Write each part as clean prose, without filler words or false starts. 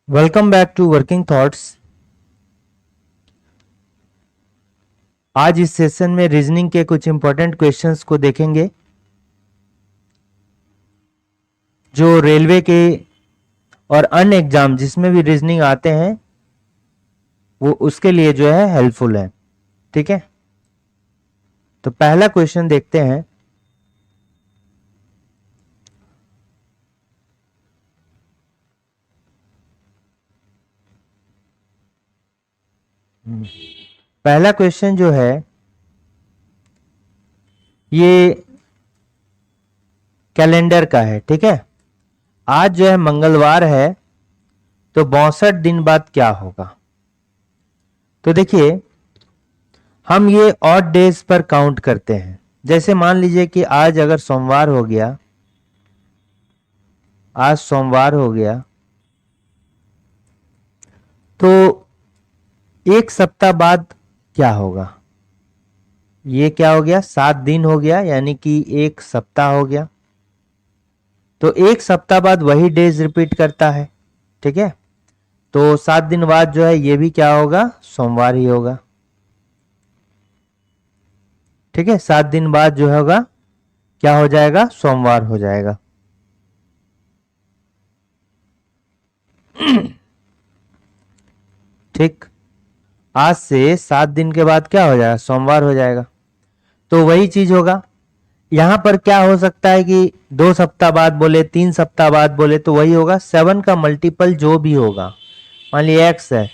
Welcome back to working thoughts. आज इस session में रीजनिंग के कुछ इंपॉर्टेंट क्वेश्चंस को देखेंगे जो रेलवे के और अन्य एग्जाम जिसमें भी रीजनिंग आते हैं वो उसके लिए जो है हेल्पफुल है। ठीक है, तो पहला क्वेश्चन देखते हैं। पहला क्वेश्चन जो है ये कैलेंडर का है। ठीक है, आज जो है मंगलवार है, तो 62 दिन बाद क्या होगा। तो देखिए, हम ये ऑड डेज पर काउंट करते हैं। जैसे मान लीजिए कि आज अगर सोमवार हो गया, आज सोमवार हो गया, तो एक सप्ताह बाद क्या होगा। ये क्या हो गया, 7 दिन हो गया, यानी कि एक सप्ताह हो गया। तो एक सप्ताह बाद वही डेज रिपीट करता है। ठीक है, तो 7 दिन बाद जो है ये भी क्या होगा, सोमवार ही होगा। ठीक है, 7 दिन बाद जो होगा क्या हो जाएगा, सोमवार हो जाएगा। ठीक, आज से 7 दिन के बाद क्या हो जाएगा, सोमवार हो जाएगा। तो वही चीज होगा। यहां पर क्या हो सकता है कि 2 सप्ताह बाद बोले, 3 सप्ताह बाद बोले, तो वही होगा 7 का मल्टीपल जो भी होगा। मान लिया एक्स है,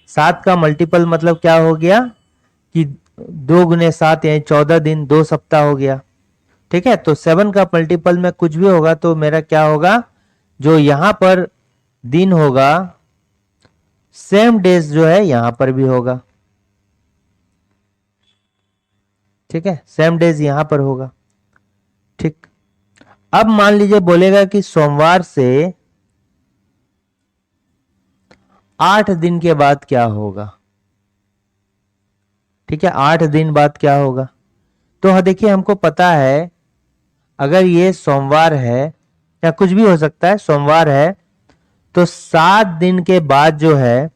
7 का मल्टीपल मतलब क्या हो गया कि 2 गुने 7 यानी 14 दिन, 2 सप्ताह हो गया। ठीक है, तो 7 का मल्टीपल में कुछ भी होगा तो मेरा क्या होगा, जो यहां पर दिन होगा सेम डेज जो है यहां पर भी होगा। ठीक है, सेम डेज यहां पर होगा। ठीक, अब मान लीजिए बोलेगा कि सोमवार से 8 दिन के बाद क्या होगा। ठीक है, 8 दिन बाद क्या होगा। तो हाँ, देखिए हमको पता है अगर ये सोमवार है या कुछ भी हो सकता है, सोमवार है तो 7 दिन के बाद जो है,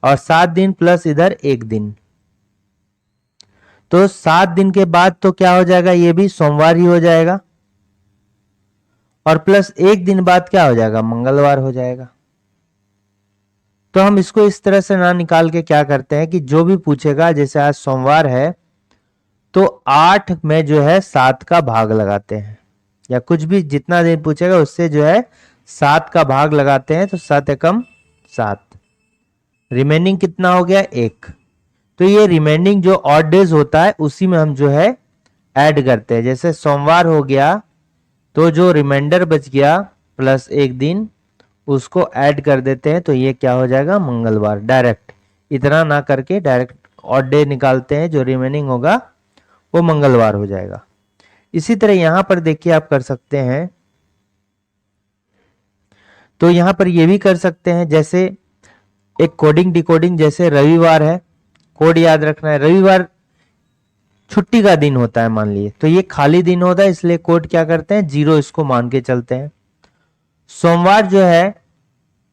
और 7 दिन प्लस इधर 1 दिन, तो 7 दिन के बाद तो क्या हो जाएगा, ये भी सोमवार ही हो जाएगा। और प्लस 1 दिन बाद क्या हो जाएगा, मंगलवार हो जाएगा। तो हम इसको इस तरह से ना निकाल के क्या करते हैं कि जो भी पूछेगा, जैसे आज सोमवार है तो 8 में जो है 7 का भाग लगाते हैं, या कुछ भी जितना दिन पूछेगा उससे जो है 7 का भाग लगाते हैं, तो 7 एकम 7, रिमेनिंग कितना हो गया, 1। तो ये रिमेनिंग जो ऑड डेज होता है उसी में हम जो है ऐड करते हैं। जैसे सोमवार हो गया तो जो रिमाइंडर बच गया प्लस 1 दिन उसको ऐड कर देते हैं, तो ये क्या हो जाएगा, मंगलवार। डायरेक्ट इतना ना करके डायरेक्ट ऑड डे निकालते हैं, जो रिमेनिंग होगा वो मंगलवार हो जाएगा। इसी तरह यहां पर देखिए आप कर सकते हैं, तो यहां पर ये भी कर सकते हैं। जैसे एक कोडिंग डिकोडिंग, जैसे रविवार है, कोड याद रखना है, रविवार छुट्टी का दिन होता है मान लिए, तो ये खाली दिन होता है, इसलिए कोड क्या करते हैं, 0 इसको मान के चलते हैं। सोमवार जो है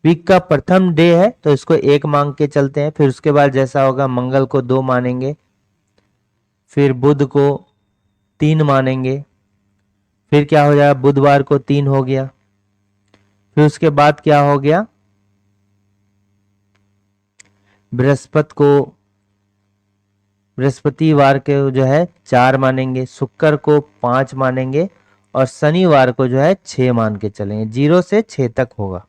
वीक का प्रथम डे है, तो इसको 1 मांग के चलते हैं। फिर उसके बाद जैसा होगा, मंगल को 2 मानेंगे, फिर बुध को 3 मानेंगे, फिर क्या हो जाएगा, बुधवार को 3 हो गया, फिर उसके बाद क्या हो गया, बृहस्पति को, बृहस्पतिवार के जो है 4 मानेंगे, शुक्र को 5 मानेंगे, और शनिवार को जो है 6 मान के चलेंगे। 0 से 6 तक होगा।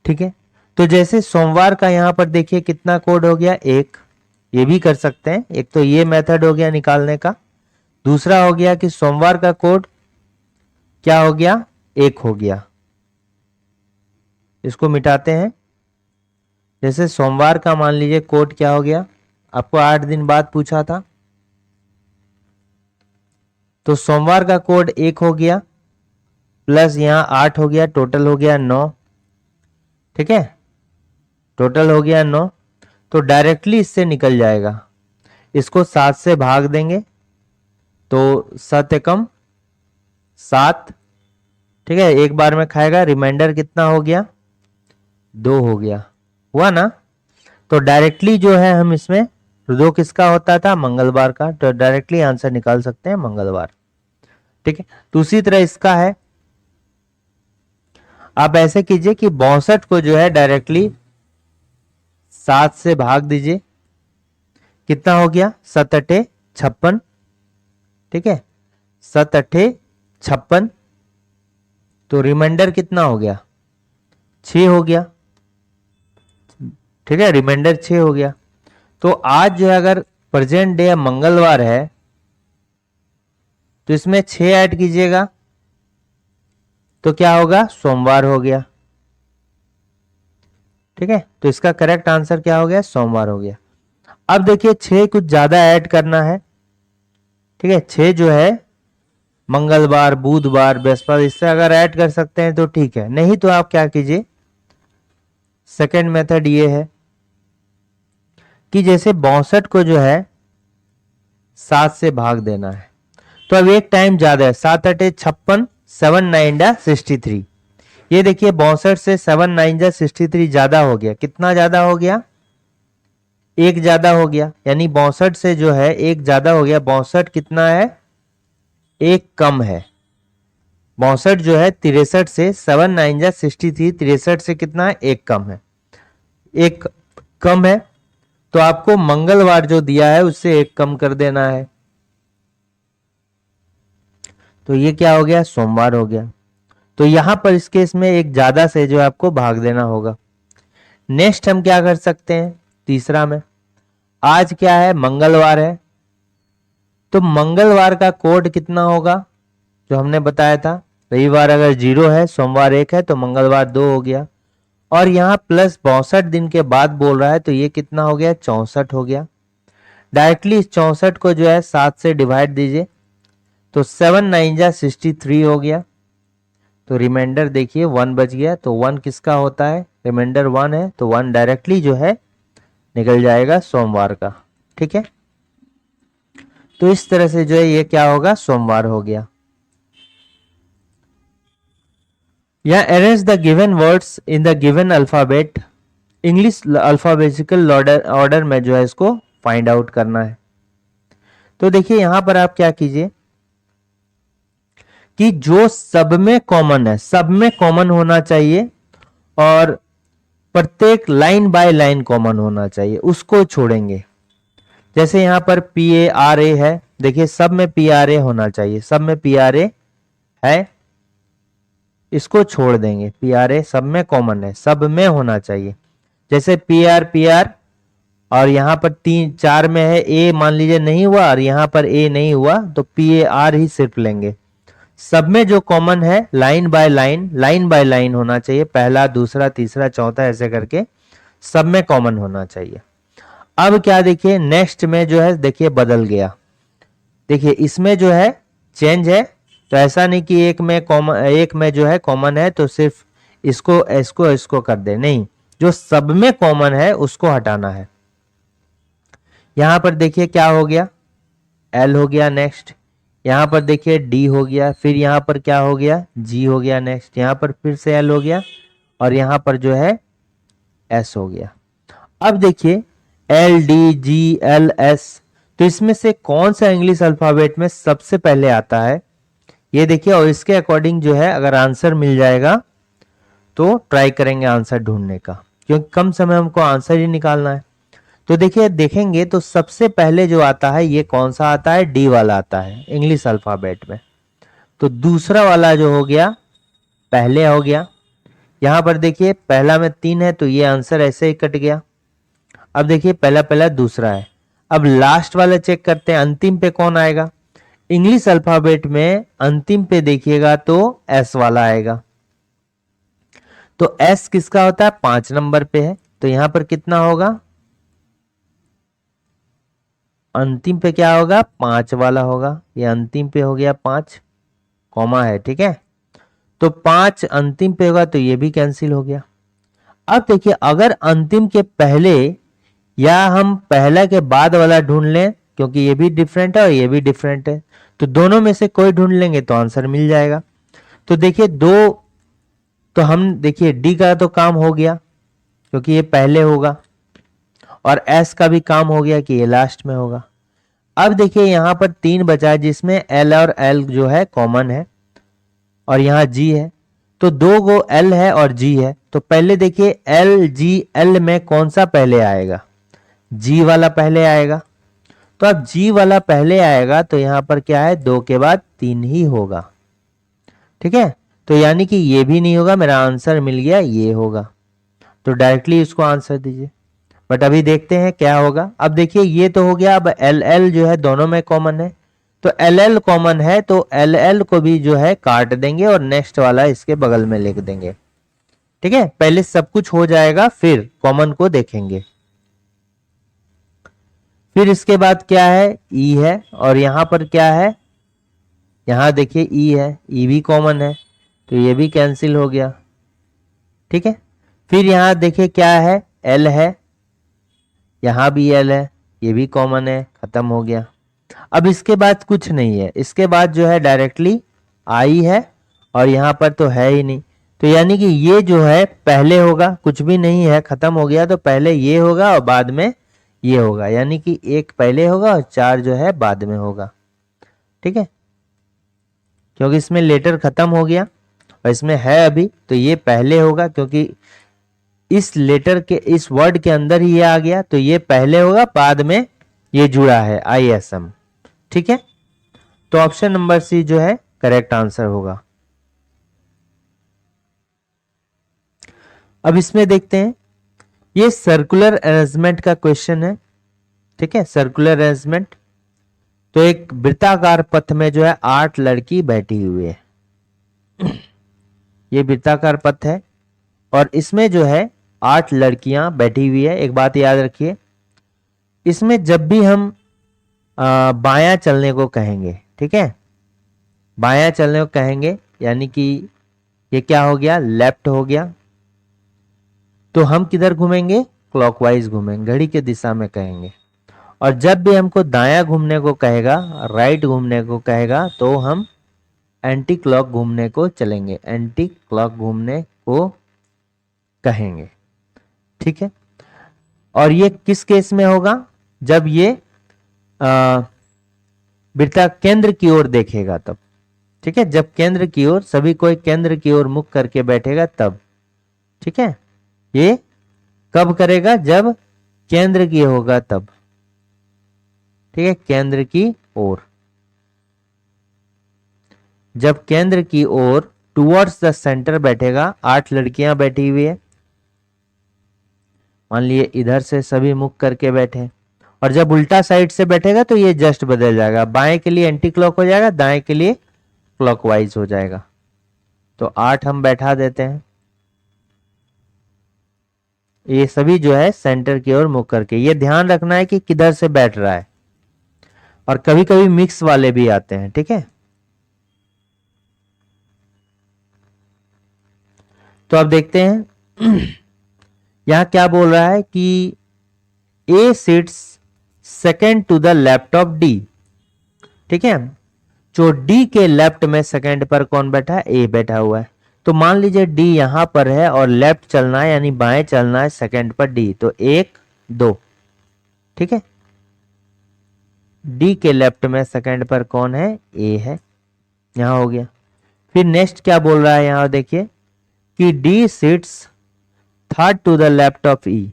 ठीक है, तो जैसे सोमवार का यहां पर देखिए कितना कोड हो गया, 1। ये भी कर सकते हैं, एक तो ये मेथड हो गया निकालने का। दूसरा हो गया कि सोमवार का कोड क्या हो गया, 1 हो गया। इसको मिटाते हैं। जैसे सोमवार का मान लीजिए कोड क्या हो गया, आपको 8 दिन बाद पूछा था, तो सोमवार का कोड 1 हो गया, प्लस यहां 8 हो गया, टोटल हो गया 9। ठीक है, टोटल हो गया 9, तो डायरेक्टली इससे निकल जाएगा। इसको 7 से भाग देंगे तो 7 एकम 7। ठीक है, एक बार में खाएगा, रिमाइंडर कितना हो गया, 2 हो गया, हुआ ना। तो डायरेक्टली जो है हम इसमें 2 किसका होता था, मंगलवार का, तो डायरेक्टली आंसर निकाल सकते हैं मंगलवार। ठीक है, तो उसी तरह इसका है, आप ऐसे कीजिए कि 62 को जो है डायरेक्टली 7 से भाग दीजिए, कितना हो गया, 7 अठे 56। ठीक है, 7 अठे 56, तो रिमाइंडर कितना हो गया, 6 हो गया। ठीक है, रिमाइंडर 6 हो गया। तो आज जो है अगर प्रेजेंट डे मंगलवार है तो इसमें 6 ऐड कीजिएगा तो क्या होगा, सोमवार हो गया। ठीक है, तो इसका करेक्ट आंसर क्या हो गया, सोमवार हो गया। अब देखिए 6 कुछ ज्यादा ऐड करना है। ठीक है, 6 जो है मंगलवार, बुधवार, बृहस्पति, इससे अगर ऐड कर सकते हैं तो ठीक है, नहीं तो आप क्या कीजिए, सेकेंड मेथड ये है कि जैसे 62 को जो है 7 से भाग देना है, तो अब एक टाइम ज्यादा है, 7 अठे 56, 7 9 जा 63। ये देखिए 62 से 7 9 जा 63 ज्यादा हो गया, कितना ज्यादा हो गया, एक ज्यादा हो गया, यानी 62 से जो है एक ज्यादा हो गया। 62 कितना है, एक कम है। 62 जो है 63 से, 7 9 जा 63, 63 से कितना है, एक कम है, एक कम है। तो आपको मंगलवार जो दिया है उससे एक कम कर देना है, तो ये क्या हो गया, सोमवार हो गया। तो यहां पर इस केस में एक ज्यादा से जो आपको भाग देना होगा। नेक्स्ट हम क्या कर सकते हैं, तीसरा में, आज क्या है, मंगलवार है, तो मंगलवार का कोड कितना होगा, जो हमने बताया था, रविवार अगर 0 है, सोमवार 1 है, तो मंगलवार 2 हो गया। और यहां प्लस 62 दिन के बाद बोल रहा है, तो ये कितना हो गया, 64 हो गया। डायरेक्टली इस 64 को जो है 7 से डिवाइड दीजिए, तो 7 9 जा 63 हो गया। तो रिमाइंडर देखिए 1 बच गया, तो 1 किसका होता है, रिमाइंडर 1 है, तो 1 डायरेक्टली जो है निकल जाएगा सोमवार का। ठीक है, तो इस तरह से जो है ये क्या होगा, सोमवार हो गया। या arrange the given words in the given alphabet, English alphabetical order में जो है इसको फाइंड आउट करना है। तो देखिए यहां पर आप क्या कीजिए कि जो सब में कॉमन है, सब में कॉमन होना चाहिए, और प्रत्येक लाइन बाय लाइन कॉमन होना चाहिए, उसको छोड़ेंगे। जैसे यहां पर पी ए आर ए है, देखिए सब में पी आर ए होना चाहिए, सब में पी आर ए है, इसको छोड़ देंगे। पी आर ए सब में कॉमन है, सब में होना चाहिए। जैसे पी आर और यहां पर 3 4 में है, ए मान लीजिए नहीं हुआ और यहां पर ए नहीं हुआ, तो पी ए आर ही सिर्फ लेंगे। सब में जो कॉमन है लाइन बाय लाइन होना चाहिए, पहला दूसरा तीसरा चौथा ऐसे करके सब में कॉमन होना चाहिए। अब क्या देखिए नेक्स्ट में जो है देखिए बदल गया, देखिए इसमें जो है चेंज है। तो ऐसा नहीं कि एक में कॉमन, एक में जो है कॉमन है तो सिर्फ इसको इसको इसको कर दे, नहीं, जो सब में कॉमन है उसको हटाना है। यहां पर देखिए क्या हो गया, एल हो गया, नेक्स्ट यहां पर देखिए डी हो गया, फिर यहां पर क्या हो गया, जी हो गया, नेक्स्ट यहां पर फिर से एल हो गया, और यहां पर जो है एस हो गया। अब देखिए L D G L S, तो इसमें से कौन सा इंग्लिश अल्फाबेट में सबसे पहले आता है, ये देखिए, और इसके अकॉर्डिंग जो है अगर आंसर मिल जाएगा तो ट्राई करेंगे आंसर ढूंढने का, क्योंकि कम समय हमको आंसर ही निकालना है। तो देखिए देखेंगे तो सबसे पहले जो आता है ये कौन सा आता है, डी वाला आता है इंग्लिश अल्फाबेट में। तो दूसरा वाला जो हो गया पहले हो गया। यहां पर देखिए पहला में 3 है, तो ये आंसर ऐसे ही कट गया। अब देखिए पहला पहला दूसरा है। अब लास्ट वाला चेक करते हैं अंतिम पे कौन आएगा। इंग्लिश अल्फाबेट में अंतिम पे देखिएगा तो एस वाला आएगा। तो एस किसका होता है, 5 नंबर पे है, तो यहां पर कितना होगा, अंतिम पे क्या होगा, 5 वाला होगा। ये अंतिम पे हो गया 5, कॉमा है, ठीक है। तो 5 अंतिम पे होगा तो ये भी कैंसिल हो गया। अब देखिए अगर अंतिम के पहले या हम पहला के बाद वाला ढूंढ लें, क्योंकि ये भी डिफरेंट है और ये भी डिफरेंट है, तो दोनों में से कोई ढूंढ लेंगे तो आंसर मिल जाएगा। तो देखिए दो, तो हम देखिए डी का तो काम हो गया, क्योंकि ये पहले होगा, और एस का भी काम हो गया कि ये लास्ट में होगा। अब देखिए यहाँ पर 3 बचा है जिसमें एल और एल जो है कॉमन है, और यहाँ जी है, तो 2 गो एल है और जी है। तो पहले देखिए एल जी एल में कौन सा पहले आएगा, जी वाला पहले आएगा। तो अब जी वाला पहले आएगा तो यहाँ पर क्या है, 2 के बाद 3 ही होगा। ठीक है, तो यानी कि ये भी नहीं होगा, मेरा आंसर मिल गया, ये होगा। तो डायरेक्टली इसको आंसर दीजिए। बट अभी देखते हैं क्या होगा। अब देखिए ये तो हो गया, अब एल एल जो है दोनों में कॉमन है, तो एल एल कॉमन है, तो एल एल को भी जो है काट देंगे और नेक्स्ट वाला इसके बगल में लिख देंगे। ठीक है, पहले सब कुछ हो जाएगा फिर कॉमन को देखेंगे। फिर इसके बाद क्या है, ई है, और यहां पर क्या है, यहां देखिए ई है, ई भी कॉमन है, तो ये भी कैंसिल हो गया। ठीक है, फिर यहां देखिए क्या है, एल है, यहां भी एल है, ये भी कॉमन है, खत्म हो गया। अब इसके बाद कुछ नहीं है, इसके बाद जो है डायरेक्टली आई है, और यहां पर तो है ही नहीं, तो यानी कि ये जो है पहले होगा, कुछ भी नहीं है, खत्म हो गया, तो पहले ये होगा और बाद में ये होगा, यानी कि 1 पहले होगा और 4 जो है बाद में होगा। ठीक है, क्योंकि इसमें लेटर खत्म हो गया और इसमें है अभी, तो ये पहले होगा, क्योंकि इस लेटर के इस वर्ड के अंदर ही ये आ गया, तो ये पहले होगा, बाद में ये जुड़ा है ISM। ठीक है, तो ऑप्शन नंबर सी जो है करेक्ट आंसर होगा। अब इसमें देखते हैं, ये सर्कुलर अरेंजमेंट का क्वेश्चन है। ठीक है, सर्कुलर अरेंजमेंट, तो एक वृत्ताकार पथ में जो है 8 लड़की बैठी हुई है। ये वृत्ताकार पथ है और इसमें जो है 8 लड़कियां बैठी हुई है। एक बात याद रखिए, इसमें जब भी हम बायां चलने को कहेंगे, ठीक है, बायां चलने को कहेंगे, यानी कि ये क्या हो गया, लेफ्ट हो गया, तो हम किधर घूमेंगे, क्लॉकवाइज घूमेंगे, घड़ी के दिशा में कहेंगे। और जब भी हमको दायां घूमने को कहेगा, राइट घूमने को कहेगा, तो हम एंटी क्लॉक घूमने को चलेंगे, एंटी क्लॉक घूमने को कहेंगे। ठीक है, और ये किस केस में होगा, जब ये वृत्ता केंद्र की ओर देखेगा तब। ठीक है, जब केंद्र की ओर, सभी कोई केंद्र की ओर मुख करके बैठेगा तब। ठीक है, ये कब करेगा, जब केंद्र की होगा तब। ठीक है, केंद्र की ओर, जब केंद्र की ओर टुवर्ड्स द सेंटर बैठेगा। 8 लड़कियां बैठी हुई है, मान लिए इधर से सभी मुख करके बैठे, और जब उल्टा साइड से बैठेगा तो ये जस्ट बदल जाएगा, बाएं के लिए एंटी क्लॉक हो जाएगा, दाएं के लिए क्लॉकवाइज हो जाएगा। तो 8 हम बैठा देते हैं, ये सभी जो है सेंटर की ओर मुख करके। ये ध्यान रखना है कि किधर से बैठ रहा है, और कभी कभी मिक्स वाले भी आते हैं। ठीक है, तो अब देखते हैं यहां क्या बोल रहा है कि A sits second to the left of D. ठीक है, जो डी के लेफ्ट में सेकेंड पर कौन बैठा है, ए बैठा हुआ है। तो मान लीजिए डी यहां पर है और लेफ्ट चलना है, यानी बाएं चलना है सेकेंड पर डी, तो 1 2। ठीक है, डी के लेफ्ट में सेकेंड पर कौन है, ए है, यहां हो गया। फिर नेक्स्ट क्या बोल रहा है, यहां देखिए कि D sits third to the left of E.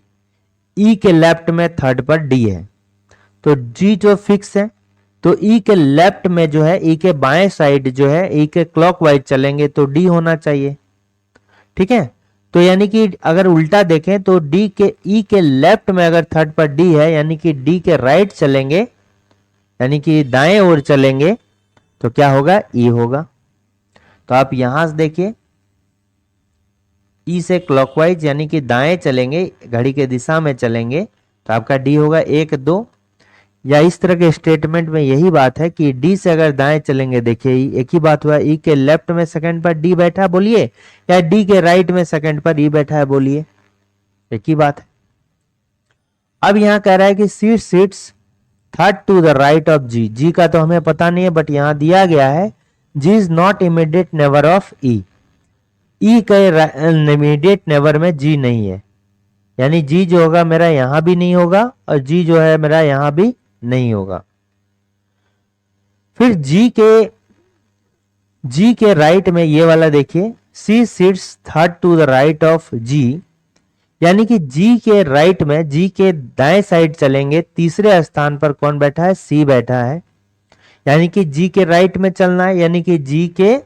E के लेफ्ट में थर्ड पर डी है, तो जी जो फिक्स है, तो ई के लेफ्ट में जो है, ई के बाएं साइड जो है, ई के क्लॉकवाइज चलेंगे तो डी होना चाहिए। ठीक है, तो यानी कि अगर उल्टा देखें तो डी के ई के लेफ्ट में अगर थर्ड पर डी है, यानी कि डी के राइट चलेंगे, यानी कि दाएं ओर चलेंगे, तो क्या होगा, ई होगा। तो आप यहां से देखिए, ई से क्लॉकवाइज यानी कि दाएं चलेंगे, घड़ी के दिशा में चलेंगे, तो आपका डी होगा 1 2। या इस तरह के स्टेटमेंट में यही बात है कि डी से अगर दाएं चलेंगे, देखिए एक ही बात हुआ, ई के लेफ्ट में सेकंड पर डी बैठा है बोलिए, या डी के राइट में सेकंड पर ई बैठा है बोलिए, एक ही बात है। अब यहां कह रहा है कि C sits third to the right of G. G का तो हमें पता नहीं है, बट यहां दिया गया है G is not immediate neighbour of E. E के इमीडिएट नेबर में जी नहीं है, यानी जी जो होगा मेरा यहां भी नहीं होगा और जी जो है मेरा यहां भी नहीं होगा। फिर जी के राइट में ये वाला देखिए, C sits third to the right of G, यानी कि जी के राइट में, जी के दाएं साइड चलेंगे, तीसरे स्थान पर कौन बैठा है? सी बैठा है। यानी कि जी के राइट में चलना है, यानी कि जी के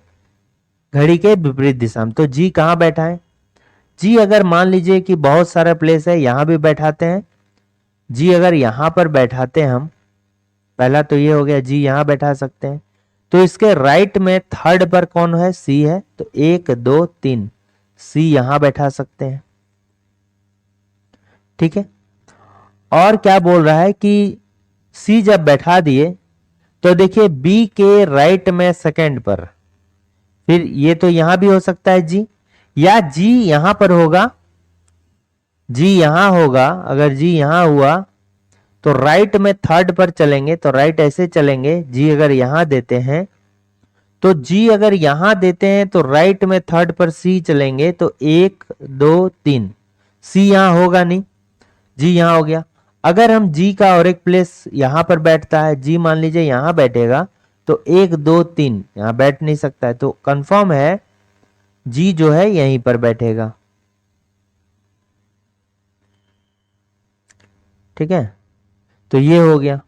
घड़ी के विपरीत दिशा में। तो जी कहां बैठा है? जी अगर मान लीजिए कि बहुत सारा प्लेस है, यहां भी बैठाते हैं। जी अगर यहां पर बैठाते हैं हम, पहला तो ये हो गया, जी यहां बैठा सकते हैं। तो इसके राइट में थर्ड पर कौन है? सी है। तो 1 2 3 सी यहां बैठा सकते हैं। ठीक है। और क्या बोल रहा है कि सी जब बैठा दिए तो देखिए बी के राइट में सेकंड पर, फिर ये तो यहां भी हो सकता है जी, या जी यहां पर होगा, जी यहां होगा। अगर जी यहां हुआ तो राइट में थर्ड पर चलेंगे, तो राइट ऐसे चलेंगे, जी अगर यहां देते हैं तो जी अगर यहां देते हैं तो राइट में थर्ड पर सी चलेंगे, तो 1 2 3 सी यहां होगा नहीं, जी यहां हो गया। अगर हम जी का और एक प्लेस यहां पर बैठता है, जी मान लीजिए यहां बैठेगा, तो 1 2 3 यहां बैठ नहीं सकता है, तो कंफर्म है जी जो है यहीं पर बैठेगा। ठीक है, तो ये हो गया।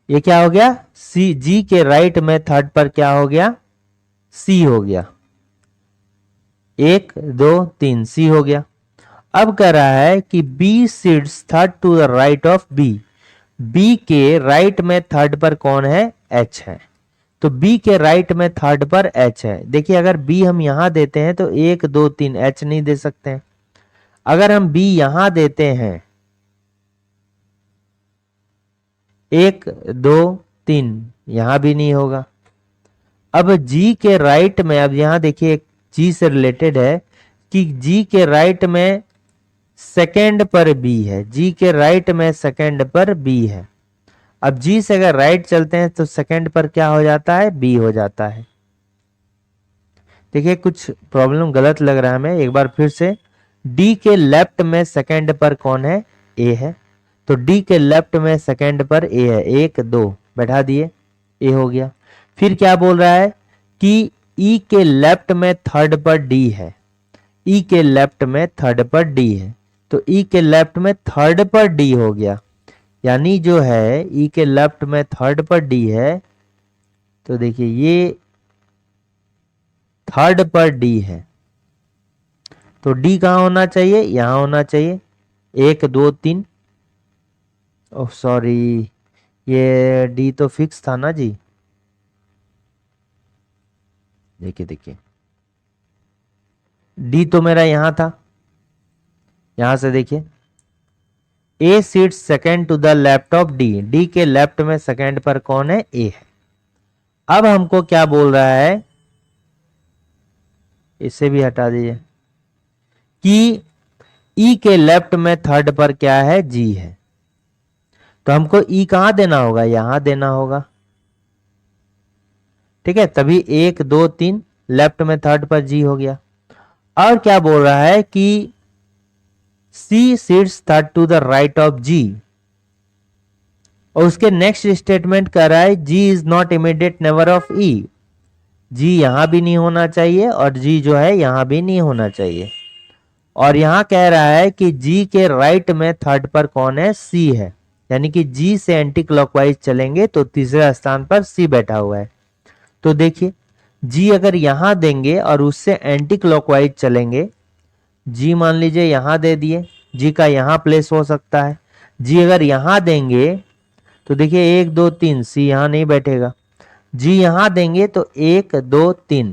ये क्या हो गया? सी, जी के राइट में थर्ड पर क्या हो गया? सी हो गया। 1 2 3 सी हो गया। अब कह रहा है कि B sits third to the right of B, B के राइट में थर्ड पर कौन है? एच है। तो बी के राइट में थर्ड पर एच है। देखिए अगर बी हम यहां देते हैं तो 1 2 3 एच नहीं दे सकते हैं। अगर हम बी यहां देते हैं 1 2 3 यहां भी नहीं होगा। अब जी के राइट में, अब यहां देखिए एक जी से रिलेटेड है कि जी के राइट में सेकंड पर बी है, जी के राइट में सेकंड पर बी है। अब जी से अगर राइट चलते हैं तो सेकंड पर क्या हो जाता है? बी हो जाता है। देखिए कुछ प्रॉब्लम गलत लग रहा है हमें, एक बार फिर से। डी के लेफ्ट में सेकंड पर कौन है? ए है। तो डी के लेफ्ट में सेकंड पर ए है, 1 2 बैठा दिए, ए हो गया। फिर क्या बोल रहा है कि ई के लेफ्ट में थर्ड पर डी है, ई के लेफ्ट में थर्ड पर डी है। तो ई के लेफ्ट में थर्ड पर डी हो गया, यानी जो है ई के लेफ्ट में थर्ड पर डी है। तो देखिए ये थर्ड पर डी है, तो डी कहां होना चाहिए? यहां होना चाहिए। 1 2 3, ओह सॉरी, ये डी तो फिक्स था ना जी। देखिए देखिए डी तो मेरा यहां था, यहां से देखिए A seat second to the left of D, D के लेफ्ट में सेकंड पर कौन है? ए है। अब हमको क्या बोल रहा है, इसे भी हटा दीजिए, कि ई के लेफ्ट में थर्ड पर क्या है? जी है। तो हमको ई कहां देना होगा? यहां देना होगा। ठीक है, तभी 1 2 3 लेफ्ट में थर्ड पर जी हो गया। और क्या बोल रहा है कि C sits third to the right of G, और उसके नेक्स्ट स्टेटमेंट कर रहा है G is not immediate neighbour of E, G यहां भी नहीं होना चाहिए और जी जो है यहां भी नहीं होना चाहिए। और यहां कह रहा है कि जी के राइट में थर्ड पर कौन है? सी है। यानी कि जी से एंटी क्लॉकवाइज चलेंगे तो तीसरे स्थान पर सी बैठा हुआ है। तो देखिए जी अगर यहां देंगे और उससे एंटी क्लॉकवाइज चलेंगे, जी मान लीजिए यहां दे दिए, जी का यहां प्लेस हो सकता है। जी अगर यहां देंगे तो देखिए 1 2 3 सी यहां नहीं बैठेगा। जी यहां देंगे तो 1 2 3,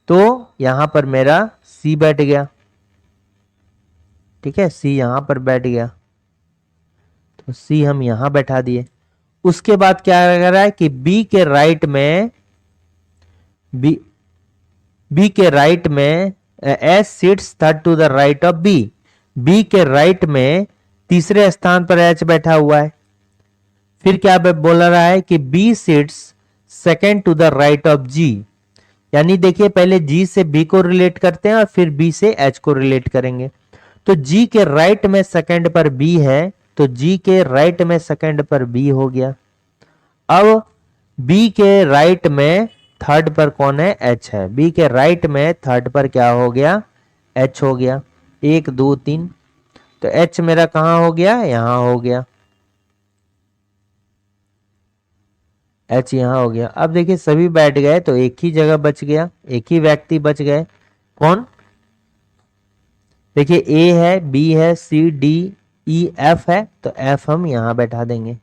तो यहां पर मेरा सी बैठ गया। ठीक है, सी यहां पर बैठ गया, तो सी हम यहां बैठा दिए। उसके बाद क्या कर रहा है कि बी के राइट में, बी बी के राइट में H sits third to the right of B, B के राइट में तीसरे स्थान पर एच बैठा हुआ है। फिर क्या बोल रहा है कि B sits second to the right of G, यानी देखिए पहले जी से बी को रिलेट करते हैं और फिर बी से एच को रिलेट करेंगे। तो जी के राइट में सेकंड पर बी है, तो जी के राइट में सेकंड पर बी हो गया। अब बी के राइट में थर्ड पर कौन है? एच है। बी के राइट में थर्ड पर क्या हो गया? एच हो गया। 1 2 3, तो एच मेरा कहां हो गया? यहां हो गया। एच यहां हो गया। अब देखिए सभी बैठ गए तो एक ही जगह बच गया, एक ही व्यक्ति बच गए। कौन? देखिए ए है, बी है, सी डी ई एफ है, तो एफ हम यहां बैठा देंगे।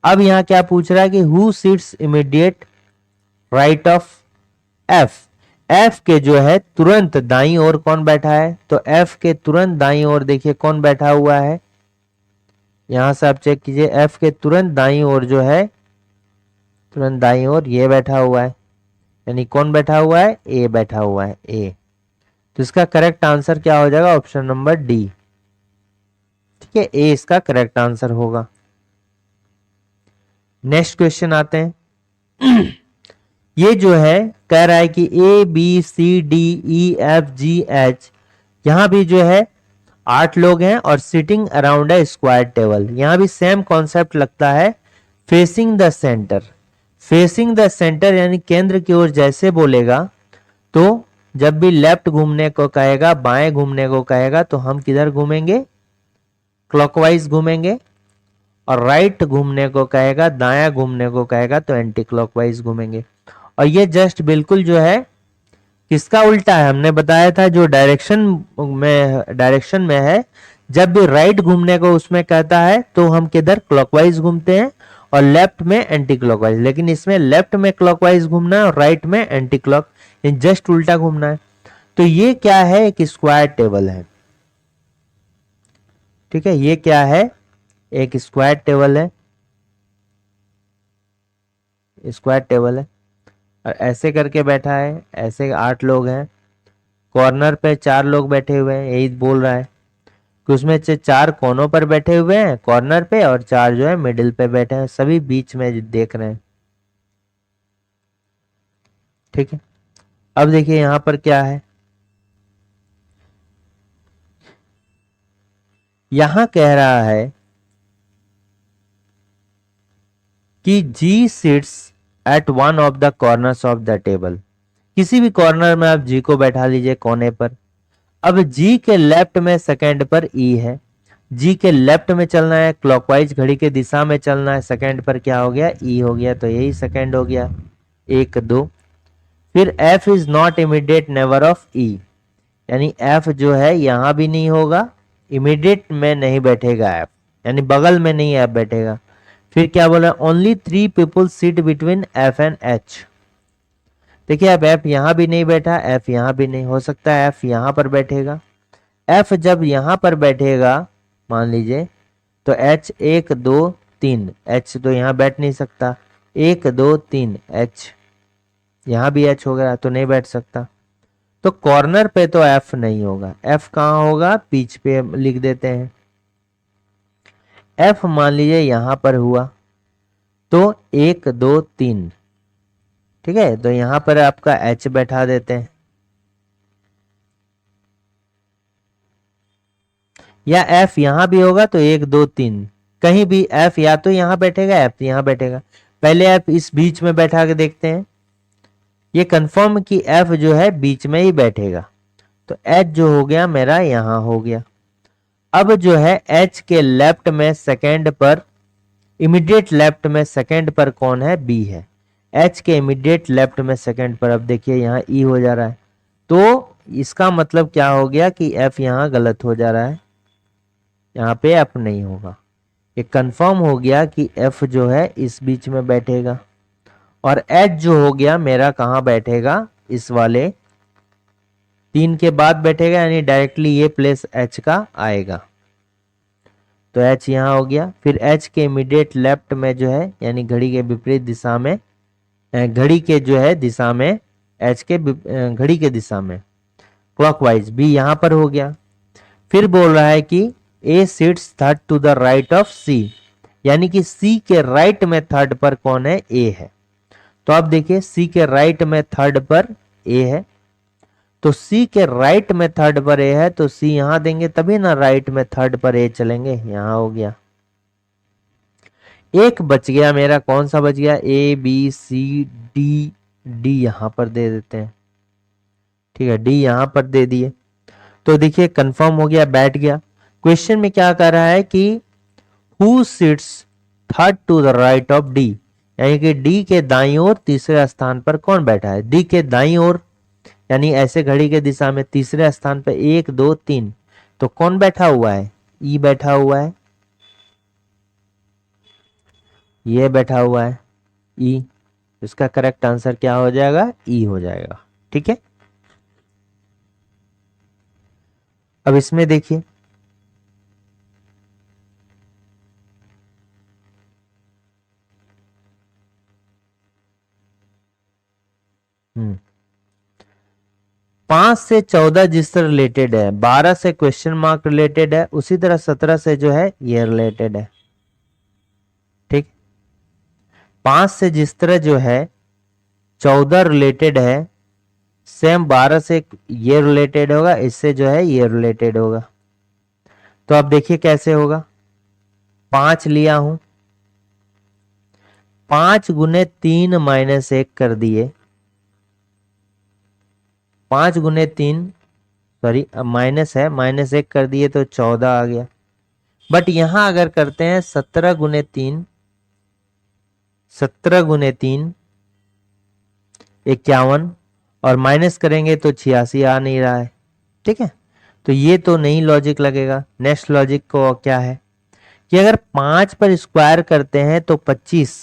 अब यहां क्या पूछ रहा है कि who sits immediate right of F? F के जो है तुरंत दाई ओर कौन बैठा है? तो एफ के तुरंत दाई ओर देखिए कौन बैठा हुआ है? यहां से आप चेक कीजिए, एफ के तुरंत दाई ओर जो है, तुरंत दाई ओर ये बैठा हुआ है। यानी कौन बैठा हुआ है? ए बैठा हुआ है, ए। तो इसका करेक्ट आंसर क्या हो जाएगा? Option number D. ठीक है, ए इसका करेक्ट आंसर होगा। नेक्स्ट क्वेश्चन आते हैं। ये जो है कह रहा है कि A B C D E F G H, यहां भी जो है 8 लोग हैं और सिटिंग अराउंड है स्क्वायर टेबल। यहां भी सेम कॉन्सेप्ट लगता है, facing the centre. Facing the centre यानी केंद्र की ओर जैसे बोलेगा, तो जब भी लेफ्ट घूमने को कहेगा, बाएं घूमने को कहेगा, तो हम किधर घूमेंगे? क्लॉकवाइज घूमेंगे। और राइट घूमने को कहेगा, दायां घूमने को कहेगा, तो एंटी क्लॉकवाइज घूमेंगे। और ये जस्ट बिल्कुल जो है किसका उल्टा है? हमने बताया था जो डायरेक्शन में है, जब भी राइट घूमने को उसमें कहता है तो हम किधर? क्लॉकवाइज घूमते हैं, और लेफ्ट में एंटी क्लॉकवाइज। लेकिन इसमें लेफ्ट में क्लॉकवाइज घूमना है और राइट में एंटी क्लॉक, जस्ट उल्टा घूमना है। तो ये क्या है? एक स्क्वायर टेबल है। ठीक है, ये क्या है? एक स्क्वायर टेबल है, स्क्वायर टेबल है। और ऐसे करके बैठा है, ऐसे 8 लोग हैं। कॉर्नर पे 4 लोग बैठे हुए हैं, यही बोल रहा है कि उसमें से 4 कोनों पर बैठे हुए हैं कॉर्नर पे, और 4 जो है मिडिल पे बैठे हैं, सभी बीच में देख रहे हैं। ठीक है, अब देखिए यहां पर क्या है? यहां कह रहा है कि G sits at one of the corners of the table. किसी भी कॉर्नर में आप जी को बैठा लीजिए, कोने पर। अब जी के लेफ्ट में सेकंड पर ई है। जी के लेफ्ट में चलना है, क्लॉकवाइज घड़ी के दिशा में चलना है, सेकंड पर क्या हो गया? ई हो गया, तो यही सेकंड हो गया। 1 2। फिर F is not immediate neighbour of E, यानी एफ जो है यहां भी नहीं होगा, इमीडिएट में नहीं बैठेगा एफ, यानी बगल में नहीं एफ बैठेगा। फिर क्या बोला? Only 3 people seat between F and H. देखिए अब एफ यहां भी नहीं बैठा, एफ यहां भी नहीं, हो सकता है एफ यहां पर बैठेगा। एफ जब यहां पर बैठेगा मान लीजिए, तो एच 1 2 3, एच तो यहां बैठ नहीं सकता। 1 2 3 एच, यहां भी एच हो गया तो नहीं बैठ सकता। तो कॉर्नर पे तो एफ नहीं होगा। एफ कहां होगा? बीच पे लिख देते हैं। एफ मान लीजिए यहां पर हुआ, तो 1 2 3। ठीक है, तो यहां पर आपका एच बैठा देते हैं, या एफ यहां भी होगा तो 1 2 3, कहीं भी एफ या तो यहां बैठेगा, एफ यहां बैठेगा। पहले एफ इस बीच में बैठा के देखते हैं, ये कंफर्म कि एफ जो है बीच में ही बैठेगा। तो एच जो हो गया मेरा यहां हो गया। अब जो है एच के लेफ्ट में सेकंड पर, इमीडिएट लेफ्ट में सेकंड पर कौन है? बी है। एच के इमीडिएट लेफ्ट में सेकंड पर, अब देखिए यहाँ ई हो जा रहा है, तो इसका मतलब क्या हो गया कि एफ यहाँ गलत हो जा रहा है, यहाँ पे एफ नहीं होगा। ये कंफर्म हो गया कि एफ जो है इस बीच में बैठेगा, और एच जो हो गया मेरा कहाँ बैठेगा? इस वाले 3 के बाद बैठेगा, यानी डायरेक्टली ये प्लेस एच का आएगा। तो एच यहाँ हो गया। फिर एच के इमीडिएट लेफ्ट में जो है, यानी घड़ी के विपरीत दिशा में, घड़ी के जो है दिशा में, एच के घड़ी के दिशा में क्लॉकवाइज बी यहाँ पर हो गया। फिर बोल रहा है कि A sits third to the right of C, यानी कि सी के राइट में थर्ड पर कौन है? ए है। तो आप देखिए सी के राइट में थर्ड पर ए है, तो सी के राइट में थर्ड पर ए है, तो सी यहां देंगे तभी ना राइट में थर्ड पर ए चलेंगे। यहां हो गया, एक बच गया मेरा, कौन सा बच गया, A B C D, D यहां पर दे देते हैं। ठीक है, डी यहां पर दे दिए, तो देखिए कंफर्म हो गया, बैठ गया। क्वेश्चन में क्या कर रहा है कि who sits third to the right of D, यानी कि डी के दाईं ओर तीसरे स्थान पर कौन बैठा है। डी के दाईं ओर यानी ऐसे घड़ी के दिशा में तीसरे स्थान पर 1 2 3, तो कौन बैठा हुआ है, ई बैठा हुआ है, ये बैठा हुआ है ई। इसका करेक्ट आंसर क्या हो जाएगा, ई हो जाएगा। ठीक है, अब इसमें देखिए, हम्म 5 से 14 जिससे रिलेटेड है, 12 से क्वेश्चन मार्क रिलेटेड है, उसी तरह 17 से जो है ये रिलेटेड है। ठीक, 5 से जिस तरह जो है 14 रिलेटेड है, सेम 12 से ये रिलेटेड होगा, इससे जो है ये रिलेटेड होगा। तो अब देखिए कैसे होगा, 5 लिया हूं, 5 गुने 3 माइनस 1 कर दिए, 5 गुने 3, सॉरी माइनस है, माइनस 1 कर दिए तो 14 आ गया। बट यहां अगर करते हैं 17 गुने 3, 17 गुने 3 51, और माइनस करेंगे तो 86 आ नहीं रहा है। ठीक है, तो ये तो नहीं लॉजिक लगेगा। नेक्स्ट लॉजिक को क्या है कि अगर 5 पर स्क्वायर करते हैं तो 25,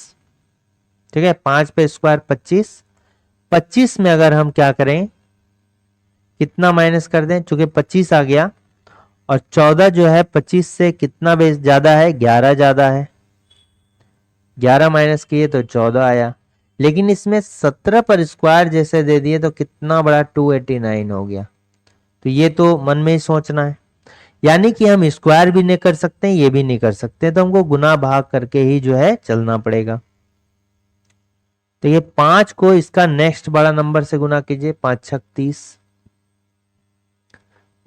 ठीक है, 5 पे स्क्वायर 25, 25 में अगर हम क्या करें, कितना माइनस कर दें, चूंकि 25 आ गया, और 14 जो है 25 से कितना बेस ज्यादा है, 11 ज्यादा है, 11 माइनस किए तो 14 आया। लेकिन इसमें 17 पर स्क्वायर जैसे दे दिए तो कितना बड़ा, 289 हो गया। तो ये तो मन में ही सोचना है, यानी कि हम स्क्वायर भी नहीं कर सकते, ये भी नहीं कर सकते, तो हमको गुना भाग करके ही जो है चलना पड़ेगा। तो ये 5 को इसका नेक्स्ट बड़ा नंबर से गुना कीजिए, 5 छक 30,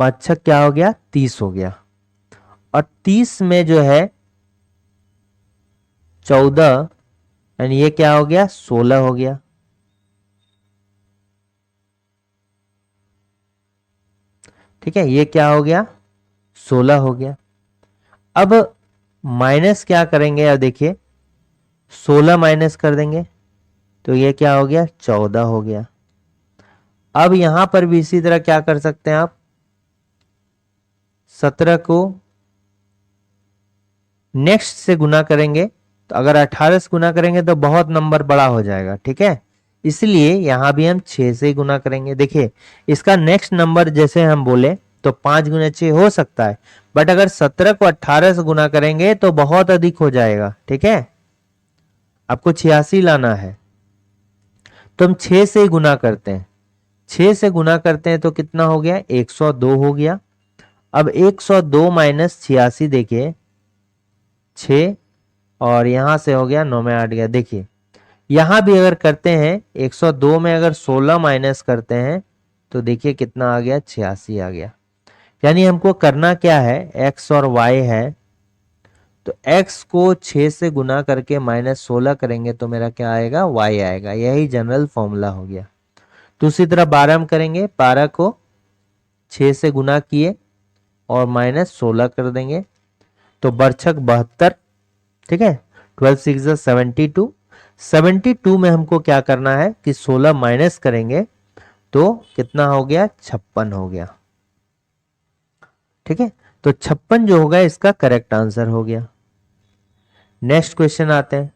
5 छक क्या हो गया, 30 हो गया, और 30 में जो है 14, यानी ये क्या हो गया, 16 हो गया। ठीक है, ये क्या हो गया, 16 हो गया। अब माइनस क्या करेंगे, अब देखिए 16 माइनस कर देंगे तो ये क्या हो गया, 14 हो गया। अब यहां पर भी इसी तरह क्या कर सकते हैं आप, 17 को नेक्स्ट से गुना करेंगे, तो अगर 18 से गुना करेंगे तो बहुत नंबर बड़ा हो जाएगा। ठीक है, इसलिए यहां भी हम 6 से गुना करेंगे। देखिए इसका नेक्स्ट नंबर जैसे हम बोले तो 5 गुना 6 हो सकता है, बट अगर 17 को 18 से गुना करेंगे तो बहुत अधिक हो जाएगा। ठीक है, आपको 86 लाना है, तो हम 6 से ही गुना करते हैं, 6 से गुना करते हैं तो कितना हो गया, 102 हो गया। अब 102 माइनस 86, देखिए 6, और यहां से हो गया 9 में 8 गया। देखिए यहां भी अगर करते हैं 102 में अगर 16 माइनस करते हैं तो देखिए कितना आ गया, 86 आ गया। यानी हमको करना क्या है, x और y है, तो x को 6 से गुना करके माइनस 16 करेंगे तो मेरा क्या आएगा, y आएगा। यही जनरल फॉर्मूला हो गया। दूसरी तरफ 12 में करेंगे, 12 को 6 से गुना किए और माइनस 16 कर देंगे तो बरछक 72। ठीक है, 12 6 72, 72 में हमको क्या करना है कि 16 माइनस करेंगे तो कितना हो गया, 56 हो गया। ठीक है, तो 56 जो होगा इसका करेक्ट आंसर हो गया। नेक्स्ट क्वेश्चन आते हैं,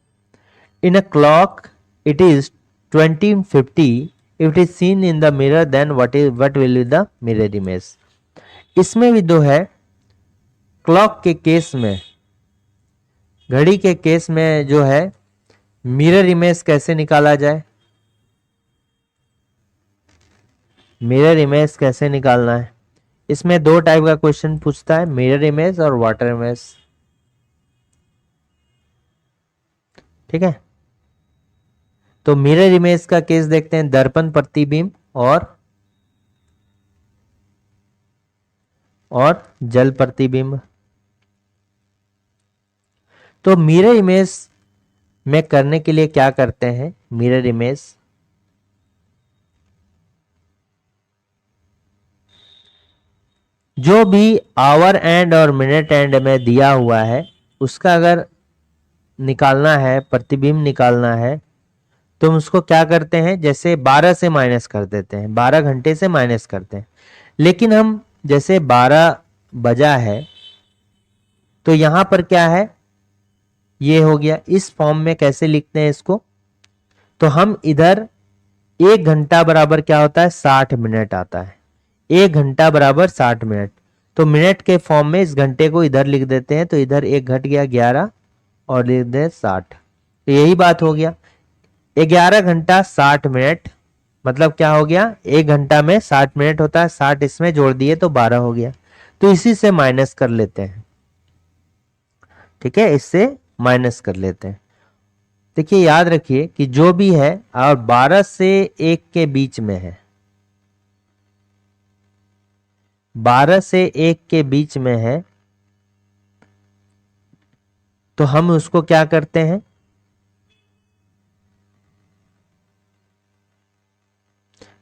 in a clock it is 2050, if it is seen in the mirror then what will be the mirror image. इसमें भी दो है, क्लॉक के केस में, घड़ी के केस में जो है मिरर इमेज कैसे निकाला जाए, मिरर इमेज कैसे निकालना है। इसमें दो टाइप का क्वेश्चन पूछता है, मिरर इमेज और वाटर इमेज। ठीक है, तो मिरर इमेज का केस देखते हैं, दर्पण प्रतिबिंब और जल प्रतिबिंब। तो मिरर इमेज में करने के लिए क्या करते हैं, मिरर इमेज जो भी आवर एंड और मिनट एंड में दिया हुआ है उसका अगर निकालना है, प्रतिबिंब निकालना है, तो हम उसको क्या करते हैं, जैसे 12 से माइनस कर देते हैं, 12 घंटे से माइनस करते हैं। लेकिन हम जैसे 12 बजा है तो यहां पर क्या है, ये हो गया। इस फॉर्म में कैसे लिखते हैं इसको, तो हम इधर 1 घंटा बराबर क्या होता है, 60 मिनट आता है। 1 घंटा बराबर 60 मिनट। तो मिनट के फॉर्म में इस घंटे को इधर लिख देते हैं, तो इधर 1 घट गया 11 और लिख दे 60। तो यही बात हो गया, 11 घंटा 60 मिनट मतलब क्या हो गया, 1 घंटा में 60 मिनट होता है, 60 इसमें जोड़ दिए तो 12 हो गया। तो इसी से माइनस कर लेते हैं, ठीक है, इससे माइनस कर लेते हैं। देखिए याद रखिए कि जो भी है और 12 से 1 के बीच में है, 12 से 1 के बीच में है, तो हम उसको क्या करते हैं,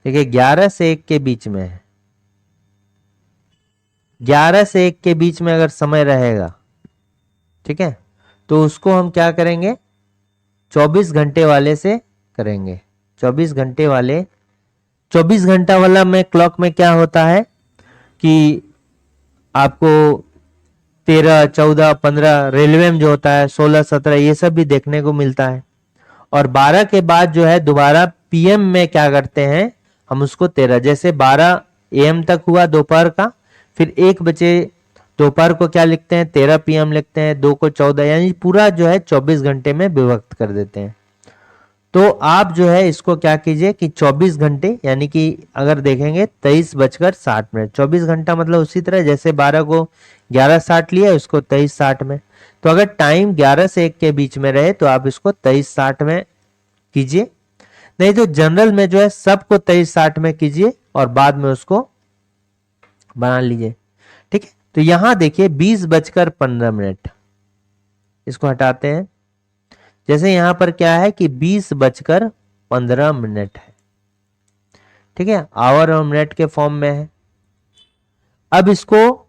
देखिए 11 से 1 के बीच में है, 11 से 1 के बीच में अगर समय रहेगा, ठीक है, तो उसको हम क्या करेंगे, 24 घंटे वाले से करेंगे। 24 घंटे वाले, 24 घंटा वाला में क्लॉक में क्या होता है कि आपको 13, 14, 15, रेलवे में जो होता है 16, 17 ये सब भी देखने को मिलता है। और 12 के बाद जो है दोबारा पीएम में क्या करते हैं, हम उसको 13, जैसे 12 एम तक हुआ दोपहर का, फिर 1 बजे दोपहर को क्या लिखते हैं, 13 पीएम लिखते हैं, 2 को 14, यानी पूरा जो है 24 घंटे में विभक्त कर देते हैं। तो आप जो है इसको क्या कीजिए कि 24 घंटे, यानी कि अगर देखेंगे 23:60, 24 घंटा मतलब उसी तरह जैसे 12 को 11:60 लिया, उसको 23:60 में। तो अगर टाइम 11 से 1 के बीच में रहे तो आप इसको 23:60 में कीजिए, नहीं तो जनरल में जो है सबको 23:60 में कीजिए और बाद में उसको बना लीजिए, ठीक है। तो यहां देखिए 20:15, इसको हटाते हैं। जैसे यहां पर क्या है कि 20:15 है, ठीक है, आवर और मिनट के फॉर्म में है। अब इसको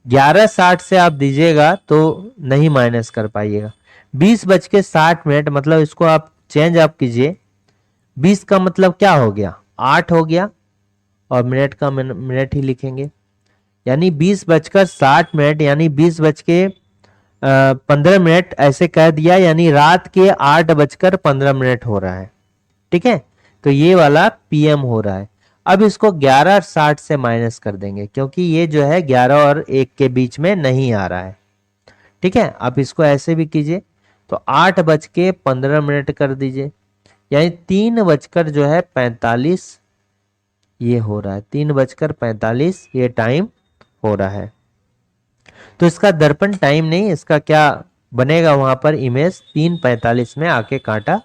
11:60 से आप दीजिएगा तो नहीं माइनस कर पाइएगा। 20:60 मतलब इसको आप चेंज आप कीजिए, 20 का मतलब क्या हो गया, 8 हो गया, और मिनट का मिनट ही लिखेंगे, यानी 20:60 यानी 20:15 ऐसे कह दिया, यानी रात के 8:15 हो रहा है, ठीक है। तो ये वाला पीएम हो रहा है। अब इसको 11:60 से माइनस कर देंगे क्योंकि ये जो है 11 और 1 के बीच में नहीं आ रहा है, ठीक है। आप इसको ऐसे भी कीजिए, तो 8:15 कर दीजिए, यानी 3 जो है 45 ये हो रहा है, 3:45 ये टाइम हो रहा है। तो इसका दर्पण टाइम नहीं, इसका क्या बनेगा वहां पर इमेज 3:45 में आके कांटा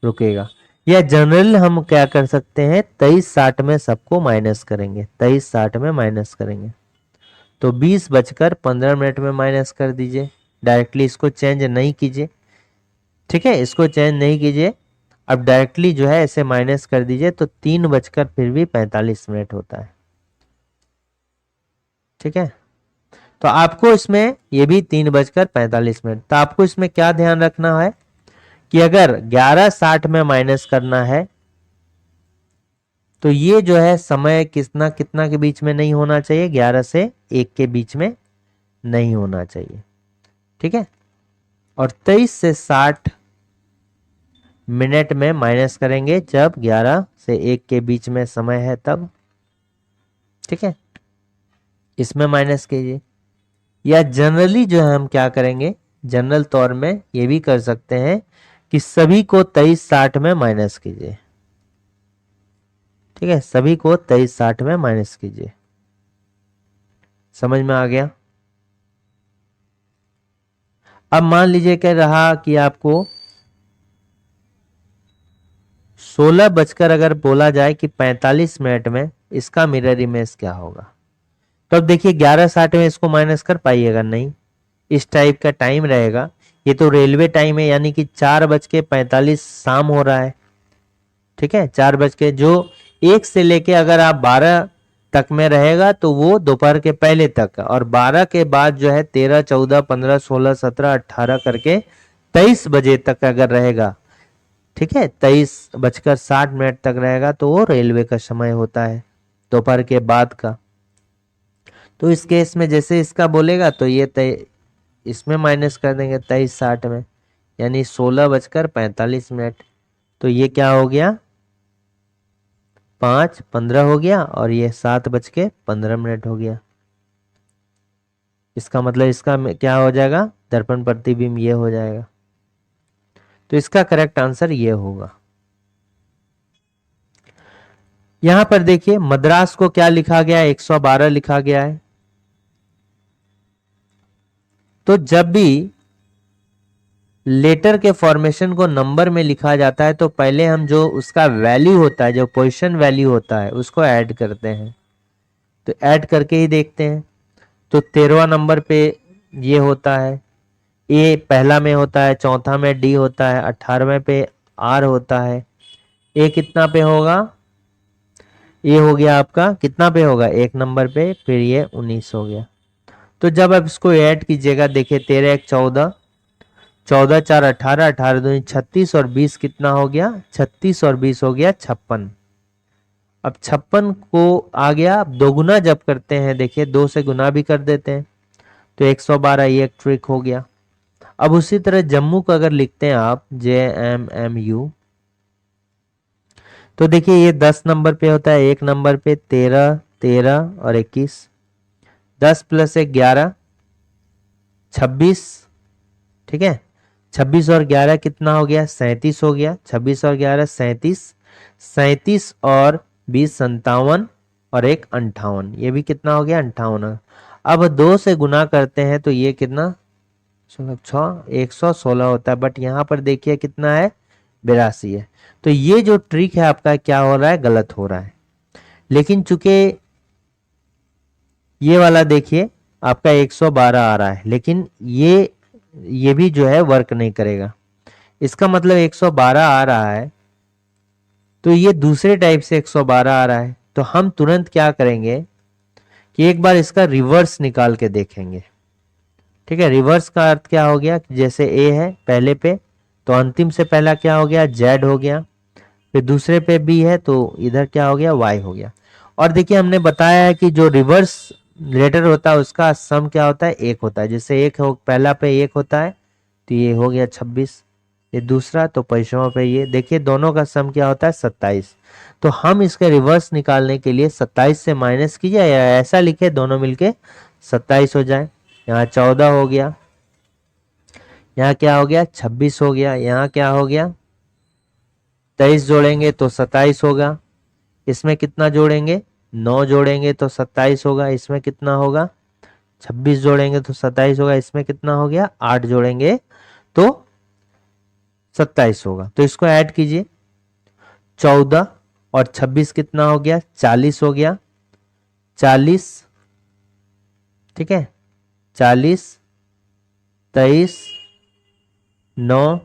रुकेगा। या जनरल हम क्या कर सकते हैं, 23:60 में सबको माइनस करेंगे, 23:60 में माइनस करेंगे, तो 20:15 में माइनस कर दीजिए, डायरेक्टली इसको चेंज नहीं कीजिए, ठीक है, इसको चेंज नहीं कीजिए। अब डायरेक्टली जो है ऐसे माइनस कर दीजिए, तो 3:45 होता है, ठीक है। तो आपको इसमें ये भी 3:45, तो आपको इसमें क्या ध्यान रखना है कि अगर 11:60 में माइनस करना है तो ये जो है समय कितना कितना के बीच में नहीं होना चाहिए, 11 से 1 के बीच में नहीं होना चाहिए, ठीक है। और 23 से 60 मिनट में माइनस करेंगे जब 11 से 1 के बीच में समय है तब, ठीक है, इसमें माइनस कीजिए। या जनरली जो है हम क्या करेंगे, जनरल तौर में ये भी कर सकते हैं कि सभी को 23:60 में माइनस कीजिए, ठीक है, सभी को 23:60 में माइनस कीजिए। समझ में आ गया। अब मान लीजिए कह रहा कि आपको 16 बजकर अगर बोला जाए कि 45 मिनट में इसका मिरर इमेज क्या होगा, तो अब देखिए 11:60 में इसको माइनस कर पाइएगा नहीं, इस टाइप का टाइम रहेगा। ये तो रेलवे टाइम है, यानी कि 4:45 शाम हो रहा है, ठीक है। 4 बज के जो 1 से लेके अगर आप 12 तक में रहेगा तो वो दोपहर के पहले तक, और 12 के बाद जो है 13, 14, 15, 16, 17, 18 करके 23 बजे तक अगर रहेगा, ठीक है, 23:60 तक रहेगा, तो वो रेलवे का समय होता है दोपहर के बाद का। तो इस केस में जैसे इसका बोलेगा तो ये इसमें माइनस कर देंगे 23:60 में, यानी 16:45। तो ये क्या हो गया, 5:15 हो गया, और ये 7:15 हो गया। इसका मतलब इसका क्या हो जाएगा, दर्पण प्रतिबिंब ये हो जाएगा। तो इसका करेक्ट आंसर ये होगा। यहां पर देखिए मद्रास को क्या लिखा गया है, 112 लिखा गया है। तो जब भी लेटर के फॉर्मेशन को नंबर में लिखा जाता है तो पहले हम जो उसका वैल्यू होता है, जो पोजीशन वैल्यू होता है, उसको ऐड करते हैं। तो ऐड करके ही देखते हैं। तो 13वां नंबर पे ये होता है, ए पहला में होता है, चौथा में डी होता है, 18वें पे आर होता है। ए कितना पे होगा, ये हो गया आपका कितना पे होगा, 1 नंबर पे, फिर ये 19 हो गया। तो जब आप इसको ऐड कीजिएगा, देखिए 13 1 14, 14 4 18, 18 2 36, और 20 कितना हो गया, 36 और 20 हो गया 56। अब 56 को आ गया, अब दोगुना जब करते हैं, देखिए 2 से गुना भी कर देते हैं, तो 112, ये एक ट्रिक हो गया। अब उसी तरह जम्मू को अगर लिखते हैं आप, JMMU, तो देखिए ये 10 नंबर पे होता है, 1 नंबर पे 13 13 और 21, 10 प्लस 1 11, 26, ठीक है। 26 और 11 कितना हो गया, 37 हो गया। 26 और 11 37, 37 और 20 57, और 1 58, ये भी कितना हो गया, 58। अब 2 से गुना करते हैं तो ये कितना, 116 होता है, बट यहाँ पर देखिए कितना है, 82 है। तो ये जो ट्रिक है आपका क्या हो रहा है, गलत हो रहा है। लेकिन चूंकि ये वाला देखिए आपका 112 आ रहा है, लेकिन ये भी जो है वर्क नहीं करेगा। इसका मतलब 112 आ रहा है, तो ये दूसरे टाइप से 112 आ रहा है। तो हम तुरंत क्या करेंगे कि एक बार इसका रिवर्स निकाल के देखेंगे, ठीक है। रिवर्स का अर्थ क्या हो गया, जैसे ए है पहले पे, तो अंतिम से पहला क्या हो गया, जेड हो गया। फिर दूसरे पे बी है, तो इधर क्या हो गया, वाई हो गया। और देखिए हमने बताया है कि जो रिवर्स लेटर होता है उसका सम क्या होता है, 1 होता है। जैसे एक हो, पहला पे 1 होता है, तो ये हो गया 26, ये दूसरा, तो पैसों पे ये देखिए दोनों का सम क्या होता है, 27। तो हम इसके रिवर्स निकालने के लिए 27 से माइनस कीजिए, या ऐसा लिखे दोनों मिलके 27 हो जाए। यहाँ 14 हो गया, यहाँ क्या हो गया, 26 हो गया, यहाँ क्या हो गया, 23 जोड़ेंगे तो 27 होगा। इसमें कितना जोड़ेंगे, 9 जोड़ेंगे तो 27 होगा। इसमें कितना होगा, 26 जोड़ेंगे तो 27 होगा। इसमें कितना हो गया, 8 जोड़ेंगे तो 27 होगा। तो इसको ऐड कीजिए, 14 और 26 कितना हो गया, 40 हो गया। 40, ठीक है, 40, 23, 9,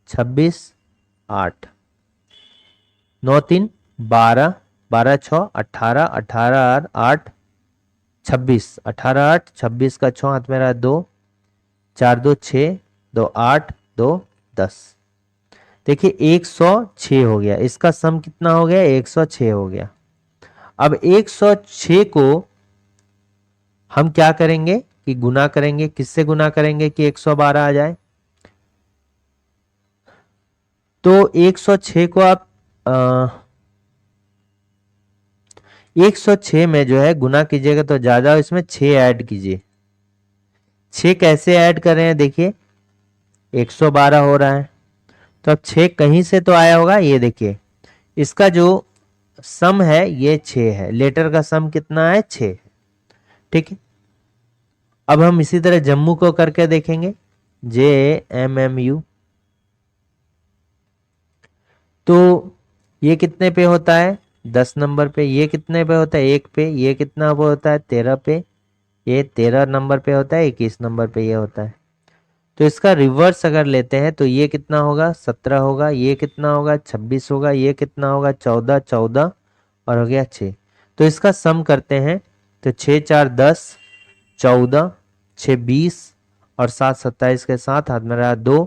26, 8, 9 3 12, 12 6 18, 18 8 26, 18 8 26 का 6 हाथ में रहा 2, 4 2 6, 2 8, 2 10। देखिए 106 हो गया, इसका सम कितना हो गया, 106 हो गया। अब 106 को हम क्या करेंगे कि गुना करेंगे, किससे गुना करेंगे कि 112 आ जाए। तो 106 को आप 106 में जो है गुना कीजिएगा तो ज्यादा, इसमें 6 ऐड कीजिए। 6 कैसे ऐड कर रहे हैं, देखिए 112 हो रहा है, तो अब 6 कहीं से तो आया होगा। ये देखिए इसका जो सम है ये 6 है, लेटर का सम कितना है, 6, ठीक है। अब हम इसी तरह जम्मू को करके देखेंगे, JMMU। तो ये कितने पे होता है 10 नंबर पे, ये कितने पे होता है 1 पे, ये कितना पे होता है 13 पे, ये 13 नंबर पे होता है, 21 नंबर पे ये होता है। तो इसका रिवर्स अगर लेते हैं तो ये कितना होगा 17 होगा, ये कितना होगा 26 होगा, ये कितना होगा 14, 14 और हो गया 6। तो इसका सम करते हैं तो 6 4 10, 14, 6 20 और 7 27 के साथ हाथ में रहा 2,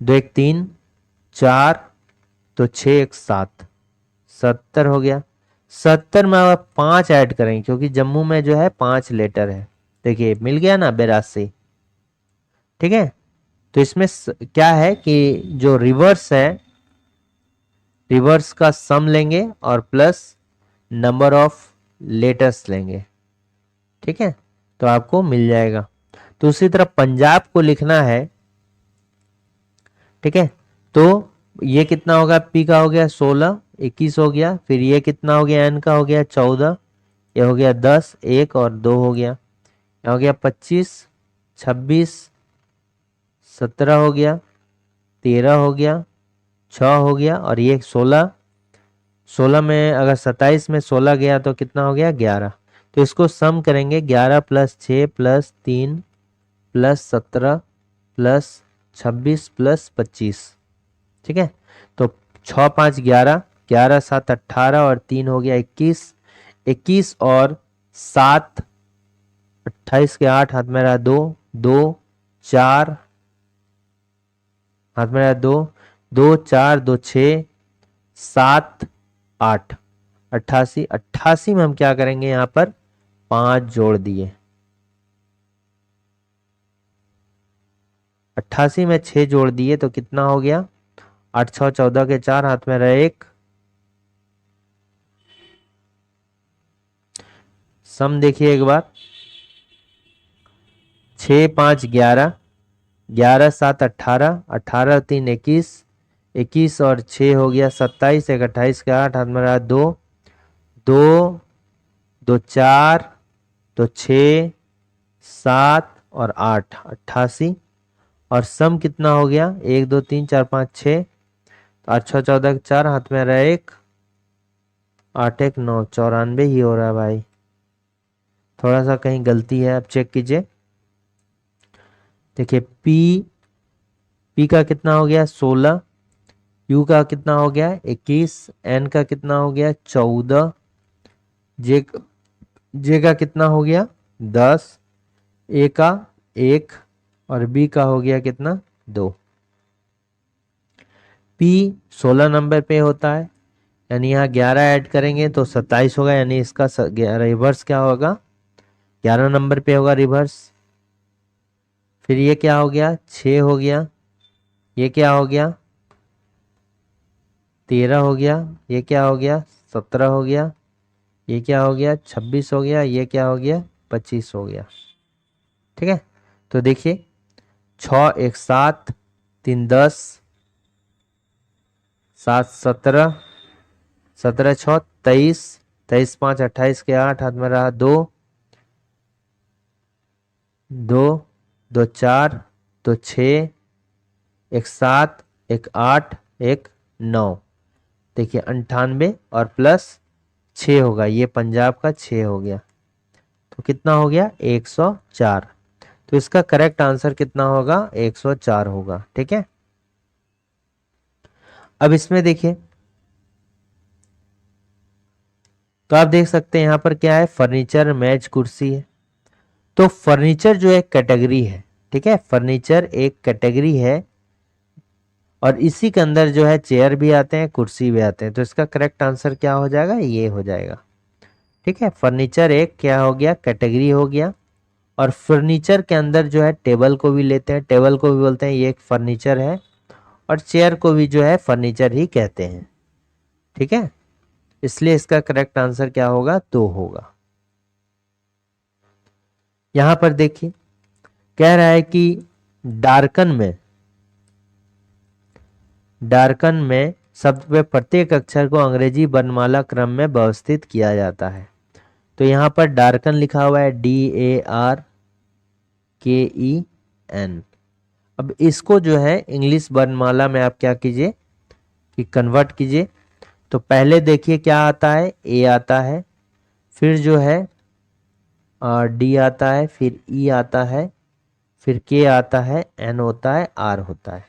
2 1 3, 4 तो 6 1 7, 70 हो गया। 70 में अब 5 ऐड करेंगे क्योंकि जम्मू में जो है 5 लेटर है। देखिए मिल गया ना 82। ठीक है, तो इसमें क्या है कि जो रिवर्स है, रिवर्स का सम लेंगे और प्लस नंबर ऑफ लेटर्स लेंगे। ठीक है, तो आपको मिल जाएगा। तो उसी तरह पंजाब को लिखना है। ठीक है, तो ये कितना होगा पी का हो गया 16, 21 हो गया, फिर ये कितना हो गया एन का हो गया 14, ये हो गया 10, 1 और 2 हो गया, ये हो गया 25, 26, 17 हो गया, 13 हो गया, 6 हो गया और ये 16। 16 में अगर 27 में 16 गया तो कितना हो गया 11। तो इसको सम करेंगे 11 plus 6 plus 3 plus 17 plus 26 plus 25। ठीक है, तो 6 5 11, 11 7 18 और 3 हो गया 21, 21 और 7 28 के 8 हाथ में रहा 2, 2 4 हाथ में रहा 2, 2 4 2 6 7 8 88। 88 में हम क्या करेंगे यहाँ पर 5 जोड़ दिए, 88 में 6 जोड़ दिए तो कितना हो गया 8 6 14 के 4 हाथ में रहे 1। सम देखिए एक बार 6 5 11, 11 7 18, 18 3 21, 21 और 6 हो गया 27, 1 28 के 8 हाथ में रहा 2, 2 2 4 तो 6 7 और 8 88 और सम कितना हो गया 1 2 3 4 5 6, 8 6 14 के 4 हाथ में रहा 1, 8 1 9 94 ही हो रहा है भाई, थोड़ा सा कहीं गलती है, अब चेक कीजिए। देखिए पी का कितना हो गया 16, यू का कितना हो गया 21, एन का कितना हो गया 14, जे जे का कितना हो गया 10, ए का 1 और बी का हो गया कितना 2। पी 16 नंबर पे होता है, यानी यहाँ 11 ऐड करेंगे तो 27 होगा, यानी इसका रिवर्स क्या होगा 11 नंबर पे होगा रिवर्स। फिर ये क्या हो गया 6 हो गया, ये क्या हो गया 13 हो गया, ये क्या हो गया 17 हो गया, ये क्या हो गया 26 हो गया, ये क्या हो गया 25 हो गया। ठीक है, तो देखिए 6 1 7, 3 10, 7 17, 17 6 23, 23 5 28 के 8 हाथ में रहा 2, 2 2 4 2 6, 1 7 1 8 1 9। देखिए 98 और प्लस 6 होगा, ये पंजाब का 6 हो गया, तो कितना हो गया 104। तो इसका करेक्ट आंसर कितना होगा 104 होगा। ठीक है, अब इसमें देखिए तो आप देख सकते हैं यहां पर क्या है फर्नीचर मेज कुर्सी है। तो फर्नीचर जो एक कैटेगरी है, ठीक है, फर्नीचर एक कैटेगरी है और इसी के अंदर जो है चेयर भी आते हैं कुर्सी भी आते हैं, तो इसका करेक्ट आंसर क्या हो जाएगा ये हो जाएगा। ठीक है, फर्नीचर एक क्या हो गया कैटेगरी हो गया, और फर्नीचर के अंदर जो है टेबल को भी लेते हैं, टेबल को भी बोलते हैं ये एक फर्नीचर है, और चेयर को भी जो है फर्नीचर ही कहते हैं। ठीक है, इसलिए इसका करेक्ट आंसर क्या होगा 2 होगा। यहां पर देखिए कह रहा है कि डार्कन में शब्द पे प्रत्येक अक्षर को अंग्रेजी वर्णमाला क्रम में व्यवस्थित किया जाता है। तो यहाँ पर डार्कन लिखा हुआ है DARKEN। अब इसको जो है इंग्लिश वर्णमाला में आप क्या कीजिए कि कन्वर्ट कीजिए। तो पहले देखिए क्या आता है, ए आता है, फिर जो है डी आता है, फिर ई आता है, फिर के आता है, एन होता है, आर होता है।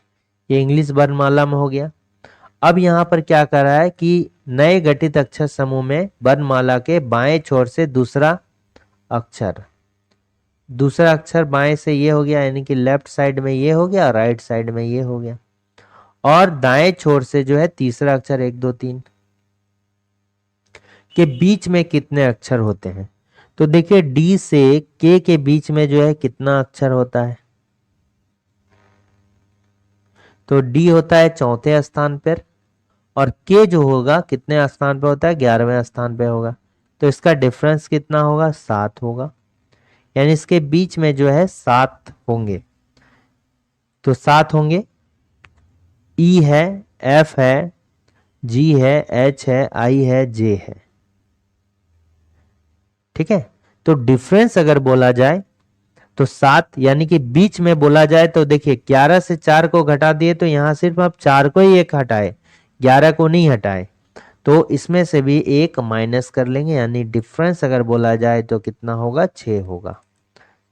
ये इंग्लिश वर्णमाला में हो गया। अब यहाँ पर क्या कर रहा है कि नए गठित अक्षर समूह में वर्णमाला के बाएं छोर से दूसरा अक्षर बाएं से ये हो गया, यानी कि लेफ्ट साइड में ये हो गया, राइट साइड में ये हो गया। और दाएं छोर से जो है तीसरा अक्षर 1 2 3 के बीच में कितने अक्षर होते हैं। तो देखिए डी से के बीच में जो है कितना अक्षर होता है, तो डी होता है चौथे स्थान पर, और के जो होगा कितने स्थान पे होता है, 11वें स्थान पे होगा। तो इसका डिफरेंस कितना होगा, 7 होगा, यानी इसके बीच में जो है 7 होंगे। तो 7 होंगे, ई है, एफ है, जी है, एच है, आई है, जे है। ठीक है, तो डिफरेंस अगर बोला जाए तो 7, यानी कि बीच में बोला जाए तो देखिए 11 से 4 को घटा दिए तो यहां सिर्फ आप 4 को ही एक हटाए, 11 को नहीं हटाए, तो इसमें से भी एक माइनस कर लेंगे, यानी डिफरेंस अगर बोला जाए तो कितना होगा, 6 होगा।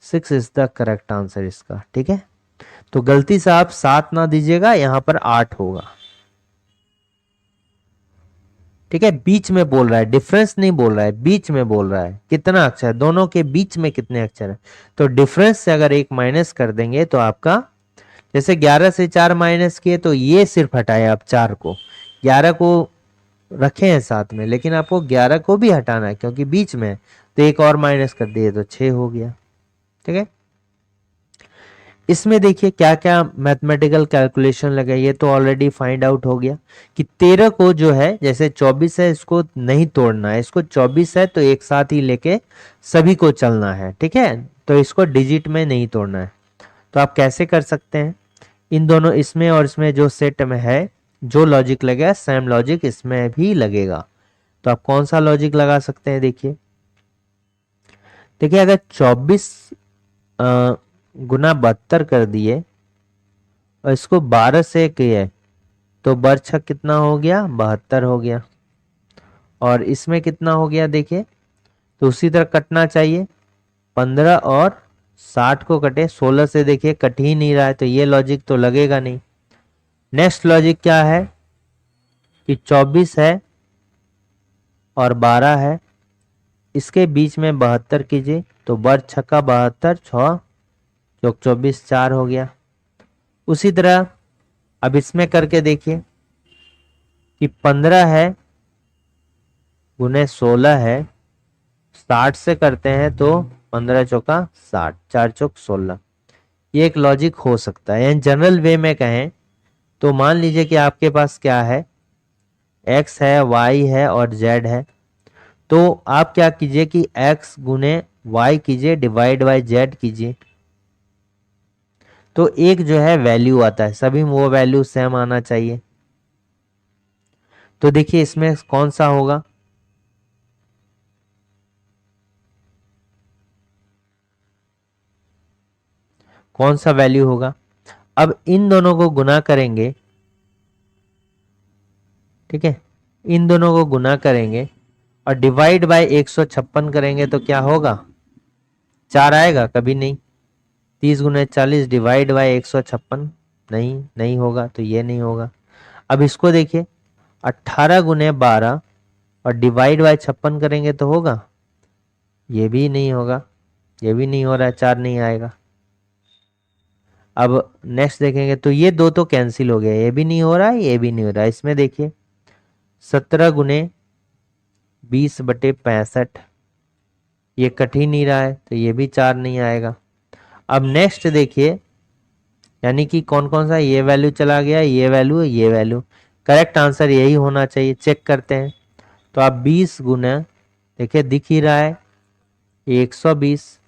6 इज द करेक्ट आंसर इसका। ठीक है, तो गलती से आप 7 ना दीजिएगा, यहां पर 8 होगा। ठीक है, बीच में बोल रहा है, डिफरेंस नहीं बोल रहा है, बीच में बोल रहा है कितना अक्षर, दोनों के बीच में कितने अक्षर है। तो डिफरेंस से अगर एक माइनस कर देंगे तो आपका, जैसे 11 से 4 माइनस किए तो ये सिर्फ हटाए आप 4 को, 11 को रखे हैं साथ में, लेकिन आपको 11 को भी हटाना है क्योंकि बीच में, तो एक और माइनस कर दिए तो 6 हो गया। ठीक है, इसमें देखिए क्या क्या मैथमेटिकल कैलकुलेशन लगे, ये तो ऑलरेडी फाइंड आउट हो गया कि 13 को जो है, जैसे 24 है इसको नहीं तोड़ना है, इसको 24 है तो एक साथ ही लेके सभी को चलना है। ठीक है, तो इसको डिजिट में नहीं तोड़ना है। तो आप कैसे कर सकते हैं, इन दोनों, इसमें और इसमें जो सेट में है, जो लॉजिक लगेगा सेम लॉजिक इसमें भी लगेगा। तो आप कौन सा लॉजिक लगा सकते हैं, देखिए देखिए अगर 24 गुना 72 कर दिए और इसको 12 से किए तो बरछक कितना हो गया, 72 हो गया। और इसमें कितना हो गया देखिए, तो उसी तरह कटना चाहिए, 15 और 60 को कटे, 16 से देखिए कट ही नहीं रहा है, तो ये लॉजिक तो लगेगा नहीं। नेक्स्ट लॉजिक क्या है कि 24 है और 12 है, इसके बीच में 72 कीजिए, तो बर छक्का 72, 6 चौक 24, 4 हो गया। उसी तरह अब इसमें करके देखिए कि 15 है गुने 16 है, 60 से करते हैं तो 15 चौका 60, 4 चौक 16। ये एक लॉजिक हो सकता है। यानी जनरल वे में कहें तो मान लीजिए कि आपके पास क्या है, x है, y है और z है, तो आप क्या कीजिए कि x गुने y कीजिए, डिवाइड बाय z कीजिए, तो एक जो है वैल्यू आता है, सभी में वो वैल्यू सेम आना चाहिए। तो देखिए इसमें कौन सा होगा, कौन सा वैल्यू होगा। अब इन दोनों को गुना करेंगे, ठीक है, इन दोनों को गुना करेंगे और डिवाइड बाय 156 करेंगे तो क्या होगा, 4 आएगा, कभी नहीं। 30 गुने 40 डिवाइड बाय 156, नहीं होगा, तो ये नहीं होगा। अब इसको देखिए 18 गुने 12 और डिवाइड बाय 56 करेंगे तो होगा, ये भी नहीं होगा, ये भी नहीं हो रहा है, 4 नहीं आएगा। अब नेक्स्ट देखेंगे तो ये दो तो कैंसिल हो गया, ये भी नहीं हो रहा है, ये भी नहीं हो रहा है। इसमें देखिए 17 गुने 20/65, ये कट ही नहीं रहा है, तो ये भी 4 नहीं आएगा। अब नेक्स्ट देखिए, यानी कि कौन कौन सा, ये वैल्यू चला गया, ये वैल्यू, ये वैल्यू, करेक्ट आंसर यही होना चाहिए। चेक करते हैं, तो आप 20 गुना, देखिए दिख ही रहा है 120,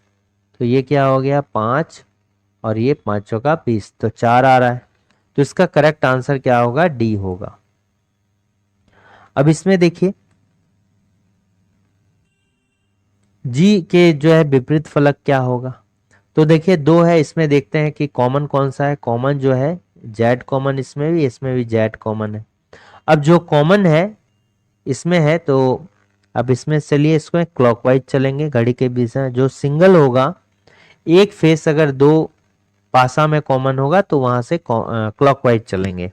तो ये क्या हो गया 5, और ये 5 चौका 20, तो 4 आ रहा है। तो इसका करेक्ट आंसर क्या होगा, डी होगा। अब इसमें देखिए जी के जो है विपरीत फलक क्या होगा। तो देखिए 2 है, इसमें देखते हैं कि कॉमन कौन सा है। कॉमन जो है जेड कॉमन, इसमें भी जेड कॉमन है। अब जो कॉमन है इसमें है, तो अब इसमें चलिए इसको क्लॉकवाइज चलेंगे घड़ी के बीच में। जो सिंगल होगा, एक फेस अगर दो पासा में कॉमन होगा तो वहां से क्लॉकवाइज चलेंगे।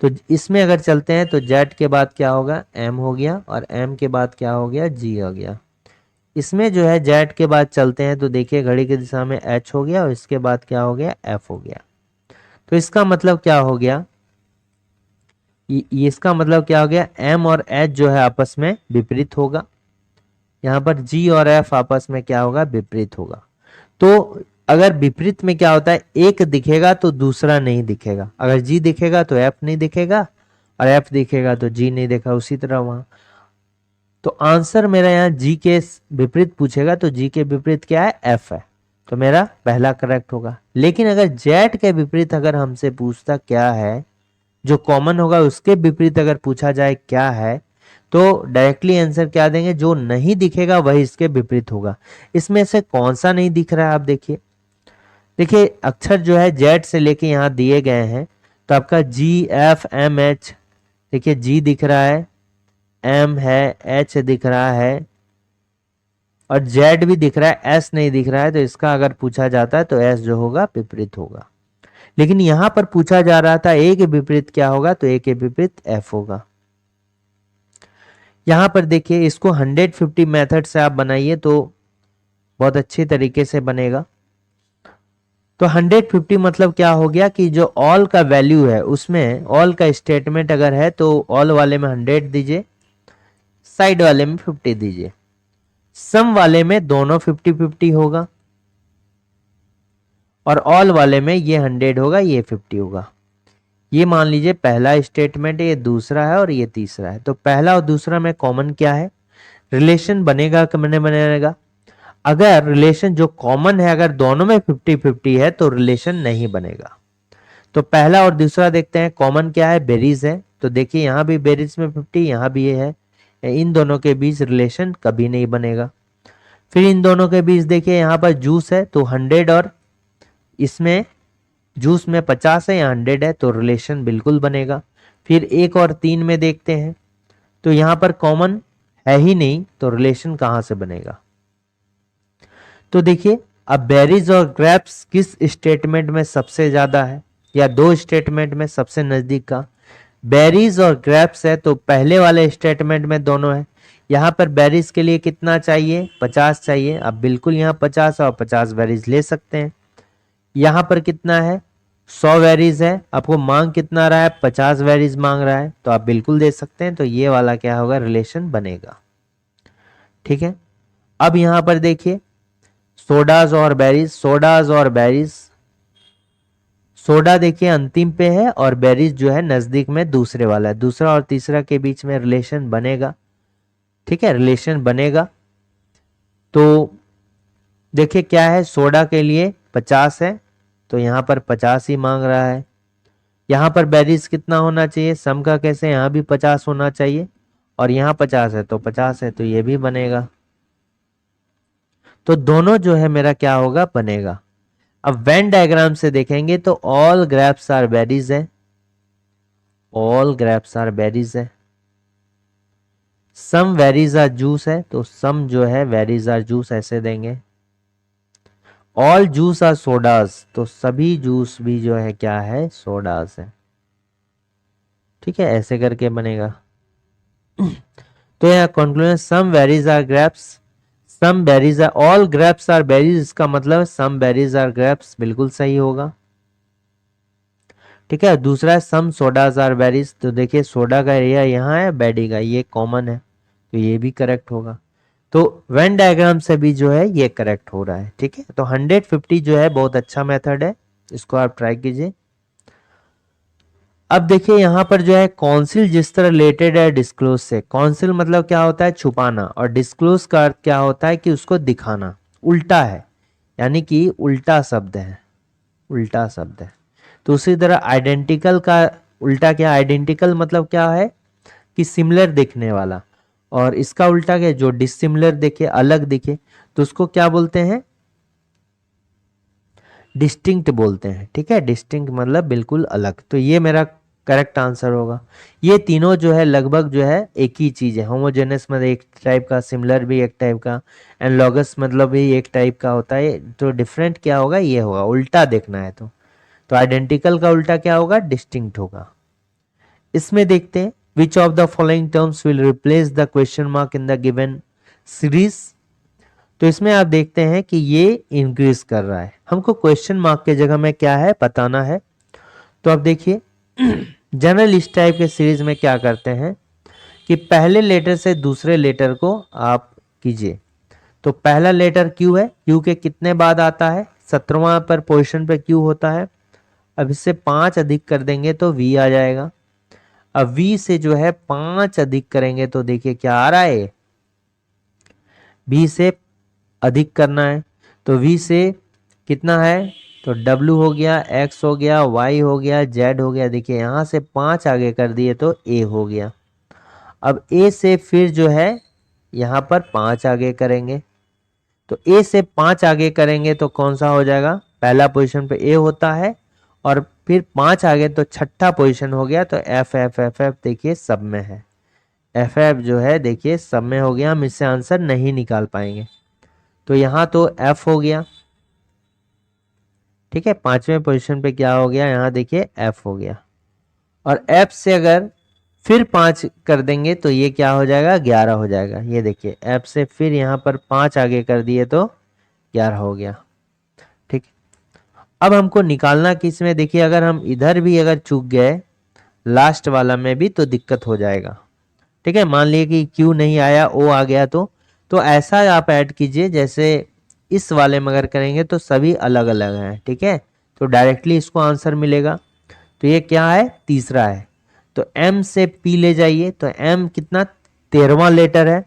तो इसमें अगर चलते हैं तो जेड के बाद क्या होगा, एम हो गया, और एम के बाद क्या हो गया, जी हो गया। इसमें जो है जेड के बाद चलते हैं तो देखिए घड़ी की दिशा में एच हो गया, और इसके बाद क्या हो गया, एफ हो गया। तो इसका मतलब क्या हो गया, इसका मतलब क्या हो गया, एम और एच जो है आपस में विपरीत होगा। यहां पर जी और एफ आपस में क्या होगा, विपरीत होगा। तो अगर विपरीत में क्या होता है, एक दिखेगा तो दूसरा नहीं दिखेगा। अगर जी दिखेगा तो एफ नहीं दिखेगा, और एफ दिखेगा तो जी नहीं दिखा, उसी तरह वहां। तो आंसर मेरा यहाँ जी के विपरीत पूछेगा तो जी के विपरीत क्या है, एफ है। तो मेरा पहला करेक्ट होगा। लेकिन अगर जेड के विपरीत अगर हमसे पूछता क्या है, जो कॉमन होगा उसके विपरीत अगर पूछा जाए क्या है, तो डायरेक्टली आंसर क्या देंगे, जो नहीं दिखेगा वही इसके विपरीत होगा। इसमें से कौन सा नहीं दिख रहा है, आप देखिए। देखिए अक्षर जो है जेड से लेके यहाँ दिए गए हैं, तो आपका जी एफ एम एच, देखिए जी दिख रहा है, एम है, एच दिख रहा है, और जेड भी दिख रहा है, एस नहीं दिख रहा है। तो इसका अगर पूछा जाता है तो एस जो होगा विपरीत होगा। लेकिन यहां पर पूछा जा रहा था ए के विपरीत क्या होगा, तो ए के विपरीत एफ होगा। यहां पर देखिए इसको 150 मेथड से आप बनाइए तो बहुत अच्छे तरीके से बनेगा। तो 150 मतलब क्या हो गया कि जो ऑल का वैल्यू है उसमें ऑल का स्टेटमेंट अगर है तो ऑल वाले में 100 दीजिए, साइड वाले में 50 दीजिए। सम वाले में दोनों 50-50 होगा, और ऑल वाले में ये 100 होगा, ये 50 होगा। ये मान लीजिए पहला स्टेटमेंट है, ये दूसरा है, और ये तीसरा है। तो पहला और दूसरा में कॉमन क्या है, रिलेशन बनेगा कि नहीं बनेगा। अगर रिलेशन जो कॉमन है अगर दोनों में 50-50 है तो रिलेशन नहीं बनेगा। तो पहला और दूसरा देखते हैं, कॉमन क्या है, बेरीज है। तो देखिए यहां भी बेरीज में 50, यहां भी ये है, इन दोनों के बीच रिलेशन कभी नहीं बनेगा। फिर इन दोनों के बीच देखिए यहाँ पर जूस है, तो 100 और इसमें जूस में 50 है या 100 है, तो रिलेशन बिल्कुल बनेगा। फिर एक और 3 में देखते हैं, तो यहां पर कॉमन है ही नहीं, तो रिलेशन कहां से बनेगा। तो देखिए अब बेरीज और ग्रेप्स किस स्टेटमेंट में सबसे ज्यादा है, या दो स्टेटमेंट में सबसे नजदीक का, बेरीज और ग्रेप्स है। तो पहले वाले स्टेटमेंट में दोनों है। यहां पर बेरीज के लिए कितना चाहिए, 50 चाहिए। अब बिल्कुल यहां 50 और 50 बेरीज ले सकते हैं। यहां पर कितना है, 100 वेरीज है। आपको मांग कितना रहा है, 50 वेरीज मांग रहा है, तो आप बिल्कुल दे सकते हैं। तो ये वाला क्या होगा, रिलेशन बनेगा। ठीक है। अब यहां पर देखिए सोडाज और बेरीज, सोडाज और बेरीज, सोडा देखिए अंतिम पे है और बेरीज जो है नजदीक में दूसरे वाला है। दूसरा और तीसरा के बीच में रिलेशन बनेगा। ठीक है, रिलेशन बनेगा। तो देखिए क्या है, सोडा के लिए 50 है, तो यहां पर 50 ही मांग रहा है। यहां पर बेरीज कितना होना चाहिए, सम का कैसे, यहां भी 50 होना चाहिए, और यहां 50 है तो 50 है, तो ये भी बनेगा। तो दोनों जो है मेरा क्या होगा, बनेगा। अब वेन डायग्राम से देखेंगे तो ऑल ग्रेप्स आर बेरीज है, ऑल ग्रेप्स आर बेरीज है। सम वेरीज आर जूस है, तो सम जो है वेरीज आर जूस ऐसे देंगे। ऑल जूस आर सोडास, तो सभी जूस भी जो है क्या है, सोडास है। ठीक है, ऐसे करके बनेगा। तो यहाँ conclusion, some berries are grapes, some berries are, all grapes are berries, इसका मतलब सम बेरीज आर ग्रेप्स, बिल्कुल सही होगा। ठीक है, दूसरा है सम सोडाज आर बेरीज, तो देखिए सोडा का एरिया यहाँ है, बेरी का ये कॉमन है, तो ये भी करेक्ट होगा। तो वेन डायग्राम से भी जो है ये करेक्ट हो रहा है। ठीक है, तो 150 जो है बहुत अच्छा मेथड है, इसको आप ट्राई कीजिए। अब देखिए यहां पर जो है कौंसिल जिस तरह रिलेटेड है डिस्क्लोज से, कौंसिल मतलब क्या होता है, छुपाना, और डिस्क्लोज का अर्थ क्या होता है कि उसको दिखाना, उल्टा है, यानी कि उल्टा शब्द है, उल्टा शब्द है। तो उसी तरह आइडेंटिकल का उल्टा क्या, आइडेंटिकल मतलब क्या है कि सिमिलर दिखने वाला, और इसका उल्टा क्या, जो डिसिमिलर दिखे, अलग दिखे, तो उसको क्या बोलते हैं, डिस्टिंक्ट बोलते हैं। ठीक है, डिस्टिंक्ट मतलब बिल्कुल अलग। तो ये मेरा करेक्ट आंसर होगा। ये तीनों जो है लगभग जो है एक ही चीज है। होमोजेनस मतलब एक टाइप का, सिमिलर भी एक टाइप का, एनालॉगस मतलब भी एक टाइप का होता है। तो डिफरेंट क्या होगा, ये होगा, उल्टा देखना है तो आइडेंटिकल का उल्टा क्या होगा, डिस्टिंक्ट होगा। इसमें देखते हैं which of the following terms will replace the question mark in the given series. तो इसमें आप देखते हैं कि ये इंक्रीज कर रहा है, हमको क्वेश्चन मार्क के जगह में क्या है बताना है। तो अब देखिए जनरल इस टाइप के सीरीज में क्या करते हैं कि पहले लेटर से दूसरे लेटर को आप कीजिए। तो पहला लेटर क्यू है, क्यू के कितने बाद आता है, 17वां पर पोजीशन पे क्यू होता है। अब इससे 5 अधिक कर देंगे तो वी आ जाएगा। अब वी से जो है 5 अधिक करेंगे तो देखिए क्या आ रहा है, वी से अधिक करना है। तो वी से कितना है, तो W हो गया, X हो गया, Y हो गया, Z हो गया। देखिए यहां से 5 आगे कर दिए तो A हो गया। अब A से फिर जो है यहां पर 5 आगे करेंगे। तो A से 5 आगे करेंगे तो कौन सा हो जाएगा, पहला पोजीशन पे A होता है और फिर 5 आगे तो छठा पोजीशन हो गया। तो F F F F देखिए सब में है, F F जो है देखिए सब में हो गया। हम इससे आंसर नहीं निकाल पाएंगे। तो यहां तो F हो गया, ठीक है, 5वें पोजीशन पे क्या हो गया, यहां देखिए F हो गया। और F से अगर फिर 5 कर देंगे तो ये क्या हो जाएगा, 11 हो जाएगा। ये देखिए F से फिर यहाँ पर 5 आगे कर दिए तो 11 हो गया। ठीक, अब हमको निकालना किस में, देखिए अगर हम इधर भी अगर चूक गए लास्ट वाला में भी तो दिक्कत हो जाएगा। ठीक है, मान लिए कि Q नहीं आया, O आ गया। तो ऐसा आप ऐड कीजिए जैसे इस वाले में अगर करेंगे तो सभी अलग अलग हैं। ठीक है, तो डायरेक्टली इसको आंसर मिलेगा। तो ये क्या है, तीसरा है। तो M से P ले जाइए। तो M कितना, 13वां लेटर है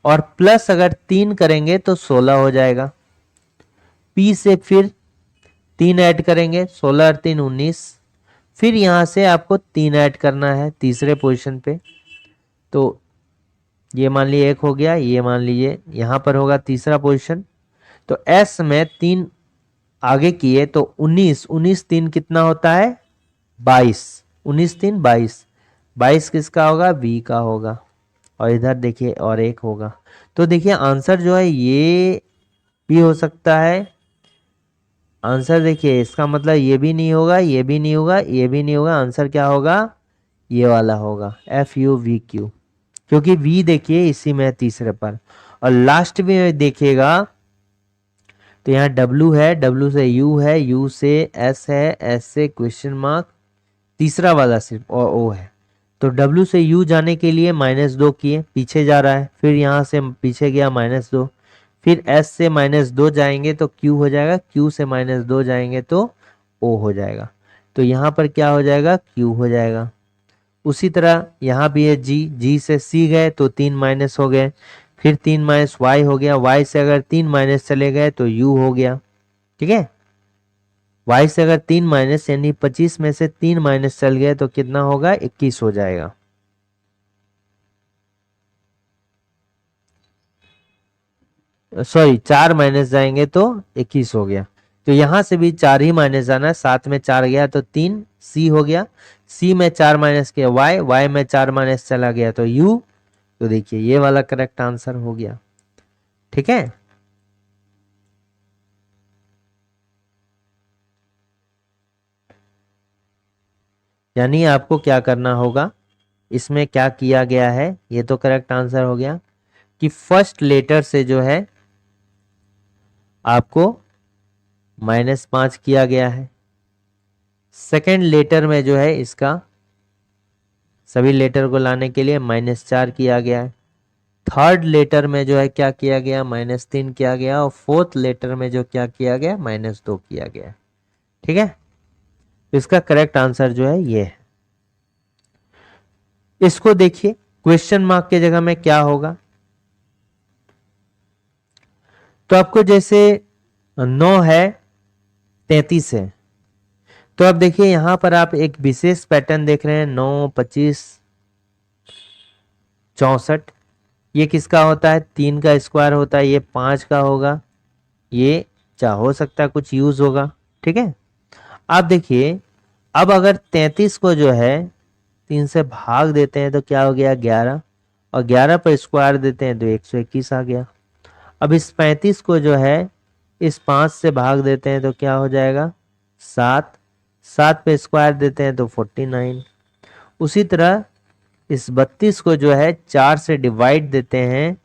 और प्लस अगर 3 करेंगे तो 16 हो जाएगा। P से फिर 3 ऐड करेंगे, 16 और 3 19। फिर यहां से आपको 3 ऐड करना है तीसरे पोजीशन पे। तो ये मान लीजिए 1 हो गया, ये मान लीजिए यहां पर होगा तीसरा पोजीशन। तो S में 3 आगे किए तो 19, 19 3 कितना होता है, 22, 19 3 22, 22 किसका होगा, V का होगा। और इधर देखिए और एक होगा। तो देखिए आंसर जो है ये भी हो सकता है। आंसर देखिए इसका मतलब ये भी नहीं होगा, ये भी नहीं होगा, ये भी नहीं होगा। आंसर क्या होगा, ये वाला होगा, FUVQ। क्योंकि V देखिए इसी में है तीसरे पर। और लास्ट में देखिएगा तो यहाँ W है, W से U है, U से S है, S से क्वेश्चन मार्क, तीसरा वाला सिर्फ और O है। तो W से U जाने के लिए -2 किए, पीछे जा रहा है। फिर यहाँ से पीछे गया -2। फिर S से -2 जाएंगे तो Q हो जाएगा, Q से -2 जाएंगे तो O हो जाएगा। तो यहाँ पर क्या हो जाएगा, Q हो जाएगा। उसी तरह यहाँ भी है G, G से C गए तो 3 माइनस हो गए। फिर 3 माइनस Y हो गया, Y से अगर 3 माइनस चले गए तो U हो गया। ठीक है, Y से अगर 3 माइनस यानी 25 में से 3 माइनस चल गए तो कितना होगा, 21 हो जाएगा। सॉरी 4 माइनस जाएंगे तो 21 हो गया। तो यहां से भी 4 ही माइनस जाना है, 7 में 4 गया तो 3 C हो गया। C में 4 माइनस किया Y, Y में 4 माइनस चला गया तो U। तो देखिए ये वाला करेक्ट आंसर हो गया। ठीक है, यानी आपको क्या करना होगा, इसमें क्या किया गया है, ये तो करेक्ट आंसर हो गया कि फर्स्ट लेटर से जो है आपको -5 किया गया है। सेकंड लेटर में जो है इसका सभी लेटर को लाने के लिए -4 किया गया है। थर्ड लेटर में जो है क्या किया गया, -3 किया गया। और फोर्थ लेटर में जो क्या किया गया, -2 किया गया। ठीक है, तो इसका करेक्ट आंसर जो है ये है। इसको देखिए क्वेश्चन मार्क के जगह में क्या होगा। तो आपको जैसे 9 है, 33 है। तो अब देखिए यहां पर आप एक विशेष पैटर्न देख रहे हैं, 9 25 64। ये किसका होता है, 3 का स्क्वायर होता है। ये 5 का होगा, ये हो सकता है कुछ यूज होगा। ठीक है, आप देखिए अब अगर 33 को जो है 3 से भाग देते हैं तो क्या हो गया 11, और 11 पर स्क्वायर देते हैं तो 121 आ गया। अब इस 35 को जो है इस 5 से भाग देते हैं तो क्या हो जाएगा 7, 7 पे स्क्वायर देते हैं तो 49। उसी तरह इस 32 को जो है 4 से डिवाइड देते हैं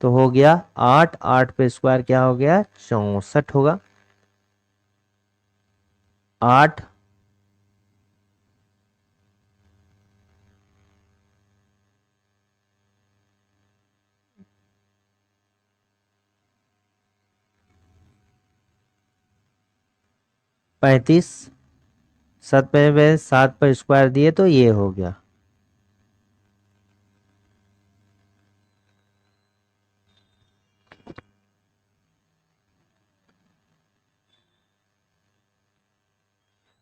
तो हो गया 8, 8 पे स्क्वायर क्या हो गया 64 होगा। 8 35, 7 पे 7 पर स्क्वायर दिए तो ये हो गया।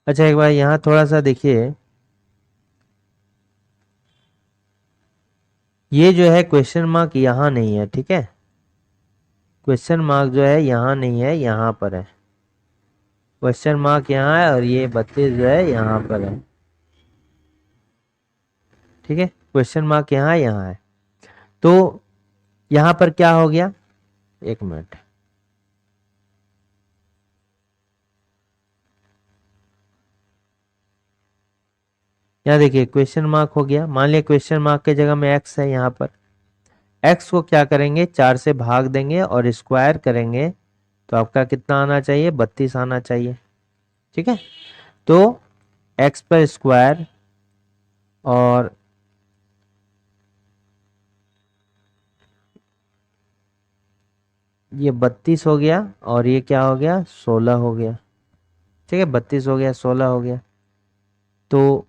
अच्छा एक बार यहाँ थोड़ा सा देखिए, ये जो है क्वेश्चन मार्क यहाँ नहीं है, ठीक है। क्वेश्चन मार्क जो है यहाँ नहीं है, यहाँ पर है। क्वेश्चन मार्क यहाँ है और ये 32 जो है यहाँ पर है, ठीक है। क्वेश्चन मार्क यहाँ है। तो यहाँ पर क्या हो गया, एक मिनट, यहाँ देखिए क्वेश्चन मार्क हो गया। मान लिया क्वेश्चन मार्क के जगह में एक्स है, यहाँ पर एक्स को क्या करेंगे 4 से भाग देंगे और स्क्वायर करेंगे तो आपका कितना आना चाहिए 32 आना चाहिए, ठीक है। तो एक्स पर स्क्वायर और ये 32 हो गया और ये क्या हो गया 16 हो गया, ठीक है। 32 हो गया 16 हो गया। तो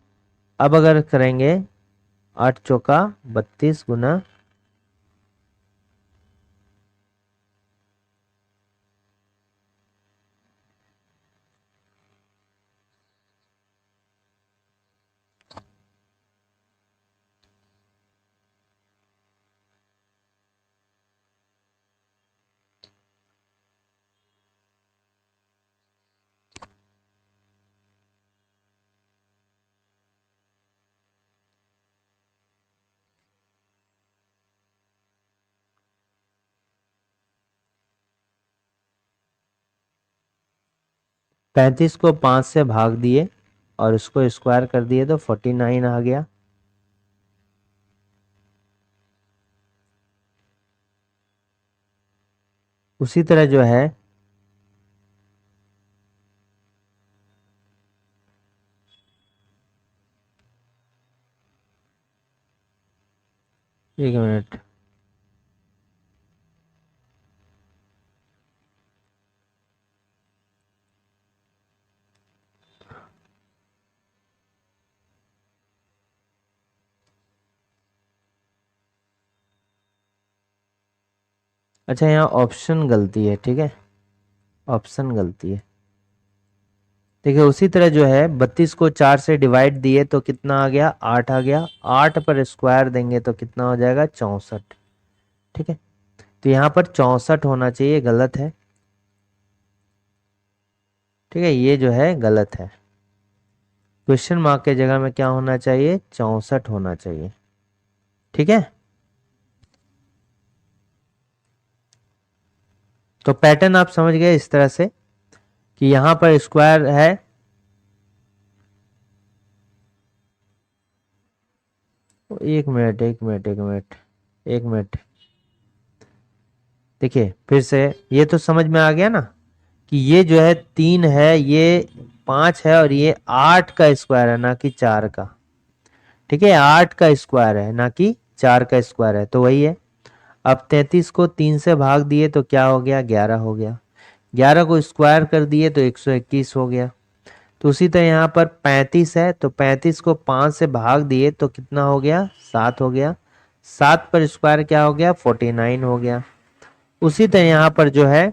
अब अगर करेंगे 8 चौका 32 गुना 35 को 5 से भाग दिए और उसको स्क्वायर कर दिए तो 49 आ गया। उसी तरह जो है एक मिनट, अच्छा यहाँ ऑप्शन गलती है, ठीक है, ऑप्शन गलती है। देखिए उसी तरह जो है 32 को 4 से डिवाइड दिए तो कितना आ गया 8 आ गया, 8 पर स्क्वायर देंगे तो कितना हो जाएगा 64, ठीक है। तो यहाँ पर 64 होना चाहिए, गलत है, ठीक है, ये जो है गलत है। क्वेश्चन मार्क के जगह में क्या होना चाहिए 64 होना चाहिए, ठीक है। तो पैटर्न आप समझ गए इस तरह से कि यहां पर स्क्वायर है, एक मिनट एक मिनट एक मिनट एक मिनट, देखिए फिर से, ये तो समझ में आ गया ना कि ये जो है 3 है, ये 5 है और ये 8 का स्क्वायर है ना कि 4 का, ठीक है। 8 का स्क्वायर है ना कि 4 का स्क्वायर है, तो वही है। अब 33 को 3 से भाग दिए तो क्या हो गया 11 हो गया, 11 को स्क्वायर कर दिए तो 121 हो गया। तो उसी तरह यहाँ पर 35 है तो 35 को 5 से भाग दिए तो कितना हो गया 7 हो गया, 7 पर स्क्वायर क्या हो गया 49 हो गया। उसी तरह यहाँ पर जो है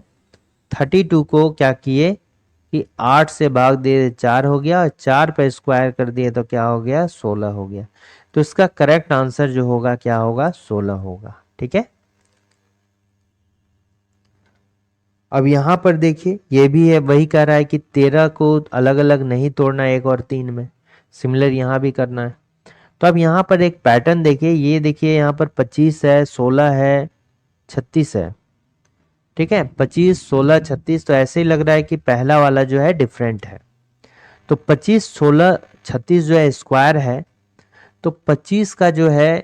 32 को क्या किए कि 8 से भाग दिए 4 हो गया और 4 पर स्क्वायर कर दिए तो क्या हो गया 16 हो गया। तो इसका करेक्ट आंसर जो होगा क्या होगा 16 होगा, ठीक है। अब यहाँ पर देखिए ये भी है, वही कह रहा है कि 13 को अलग अलग नहीं तोड़ना 1 और 3 में, सिमिलर यहाँ भी करना है। तो अब यहाँ पर एक पैटर्न देखिए, ये देखिए यहाँ पर 25 है, 16 है, 36 है, ठीक है, 25 16 36। तो ऐसे ही लग रहा है कि पहला वाला जो है डिफरेंट है। तो 25 16 36 जो है स्क्वायर है, तो 25 का जो है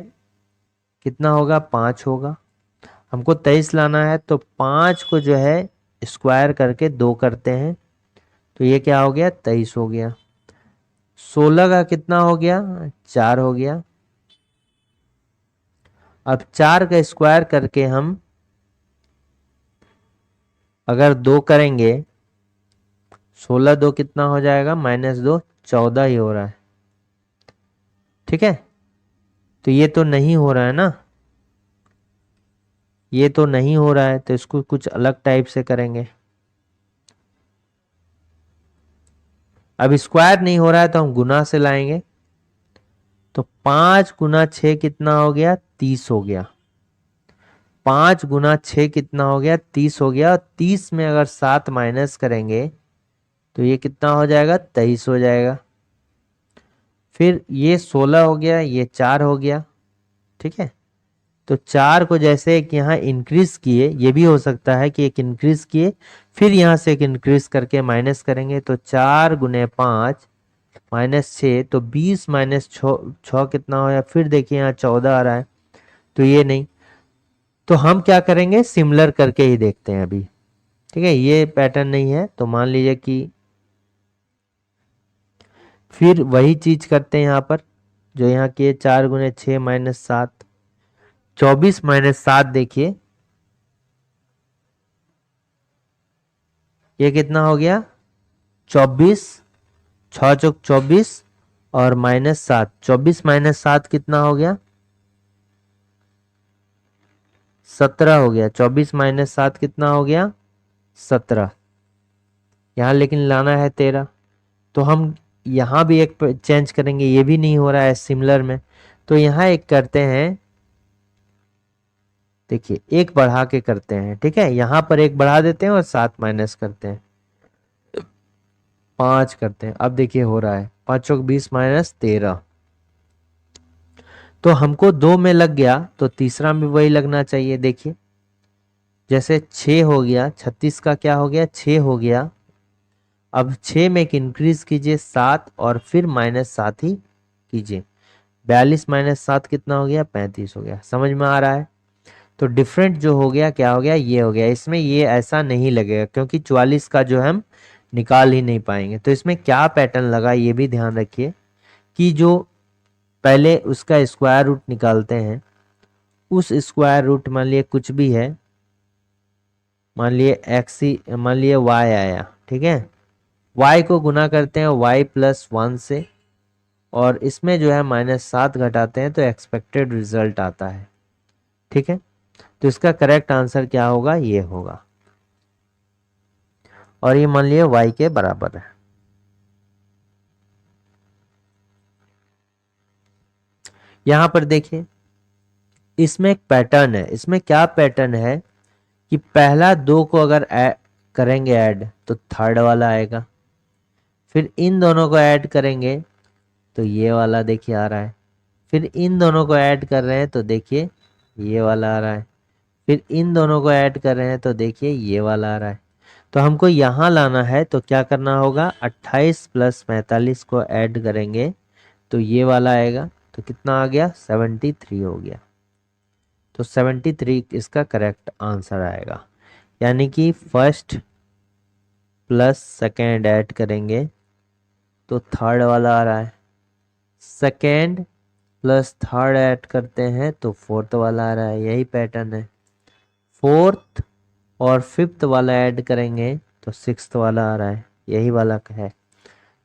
कितना होगा, 5 होगा। हमको 23 लाना है, तो 5 को जो है स्क्वायर करके 2 करते हैं, तो ये क्या हो गया, 23 हो गया। 16 का कितना हो गया, 4 हो गया। अब 4 का स्क्वायर करके हम अगर 2 करेंगे, 16 2 कितना हो जाएगा, -2 14 ही हो रहा है, ठीक है। तो ये तो नहीं हो रहा है ना, ये तो नहीं हो रहा है, तो इसको कुछ अलग टाइप से करेंगे। अब स्क्वायर नहीं हो रहा है तो हम गुना से लाएंगे, तो 5 गुना 6 कितना हो गया, 30 हो गया। 5 गुना 6 कितना हो गया, 30 हो गया। 30 में अगर 7 माइनस करेंगे तो ये कितना हो जाएगा, 23 हो जाएगा। फिर ये 16 हो गया, ये 4 हो गया, ठीक है। तो 4 को जैसे एक यहाँ इंक्रीज किए, ये भी हो सकता है कि एक इंक्रीज किए फिर यहाँ से एक इंक्रीज करके माइनस करेंगे, तो 4 गुने 5 -6, तो 20 -6 कितना हो, या फिर देखिए यहाँ 14 आ रहा है, तो ये नहीं। तो हम क्या करेंगे, सिमिलर करके ही देखते हैं अभी, ठीक है। ये पैटर्न नहीं है तो मान लीजिए कि फिर वही चीज करते हैं यहाँ पर जो यहाँ किए, 4 गुने 6 -7, 24 -7 देखिए ये कितना हो गया, 24, 6 चौक 24 और -7, 24 -7 कितना हो गया, 17 हो गया। 24 -7 कितना हो गया, 17। यहाँ लेकिन लाना है 13, तो हम यहाँ भी एक चेंज करेंगे, ये भी नहीं हो रहा है सिमिलर में, तो यहाँ एक करते हैं, देखिए एक बढ़ा के करते हैं, ठीक है। यहाँ पर एक बढ़ा देते हैं और 7 माइनस करते हैं, 5 करते हैं। अब देखिए हो रहा है, 5 चौक 20 -13, तो हमको 2 में लग गया, तो तीसरा में वही लगना चाहिए। देखिए जैसे 6 हो गया, 36 का क्या हो गया, 6 हो गया। अब 6 में एक इंक्रीज कीजिए 7 और फिर -7 ही कीजिए, 42 -7 कितना हो गया, 35 हो गया। समझ में आ रहा है। तो डिफरेंट जो हो गया, क्या हो गया, ये हो गया। इसमें ये ऐसा नहीं लगेगा क्योंकि 44 का जो हम निकाल ही नहीं पाएंगे। तो इसमें क्या पैटर्न लगा ये भी ध्यान रखिए कि जो पहले उसका स्क्वायर रूट निकालते हैं, उस स्क्वायर रूट मान लिए कुछ भी है, मान लिए एक्स ही, मान लिए वाई आया, ठीक है। y को गुना करते हैं y +1 से, और इसमें जो है -7 घटाते हैं तो एक्सपेक्टेड रिजल्ट आता है, ठीक है। तो इसका करेक्ट आंसर क्या होगा, ये होगा, और ये मान लिया y के बराबर है। यहां पर देखिए इसमें एक पैटर्न है। इसमें क्या पैटर्न है कि पहला 2 को अगर करेंगे ऐड तो थर्ड वाला आएगा, फिर इन दोनों को ऐड करेंगे तो ये वाला देखिए आ रहा है, फिर इन दोनों को ऐड कर रहे हैं तो देखिए ये वाला आ रहा है, फिर इन दोनों को ऐड कर रहे हैं तो देखिए ये वाला आ रहा है। तो हमको यहाँ लाना है, तो क्या करना होगा, 28 + 45 को ऐड करेंगे तो ये वाला आएगा, तो कितना आ गया, 73 हो गया। तो 73 इसका करेक्ट आंसर आएगा, यानी कि फर्स्ट प्लस सेकेंड ऐड करेंगे तो थर्ड वाला आ रहा है, सेकेंड प्लस थर्ड ऐड करते हैं तो फोर्थ वाला आ रहा है, यही पैटर्न है। फोर्थ और फिफ्थ वाला ऐड करेंगे तो सिक्स्थ वाला आ रहा है, यही वाला है।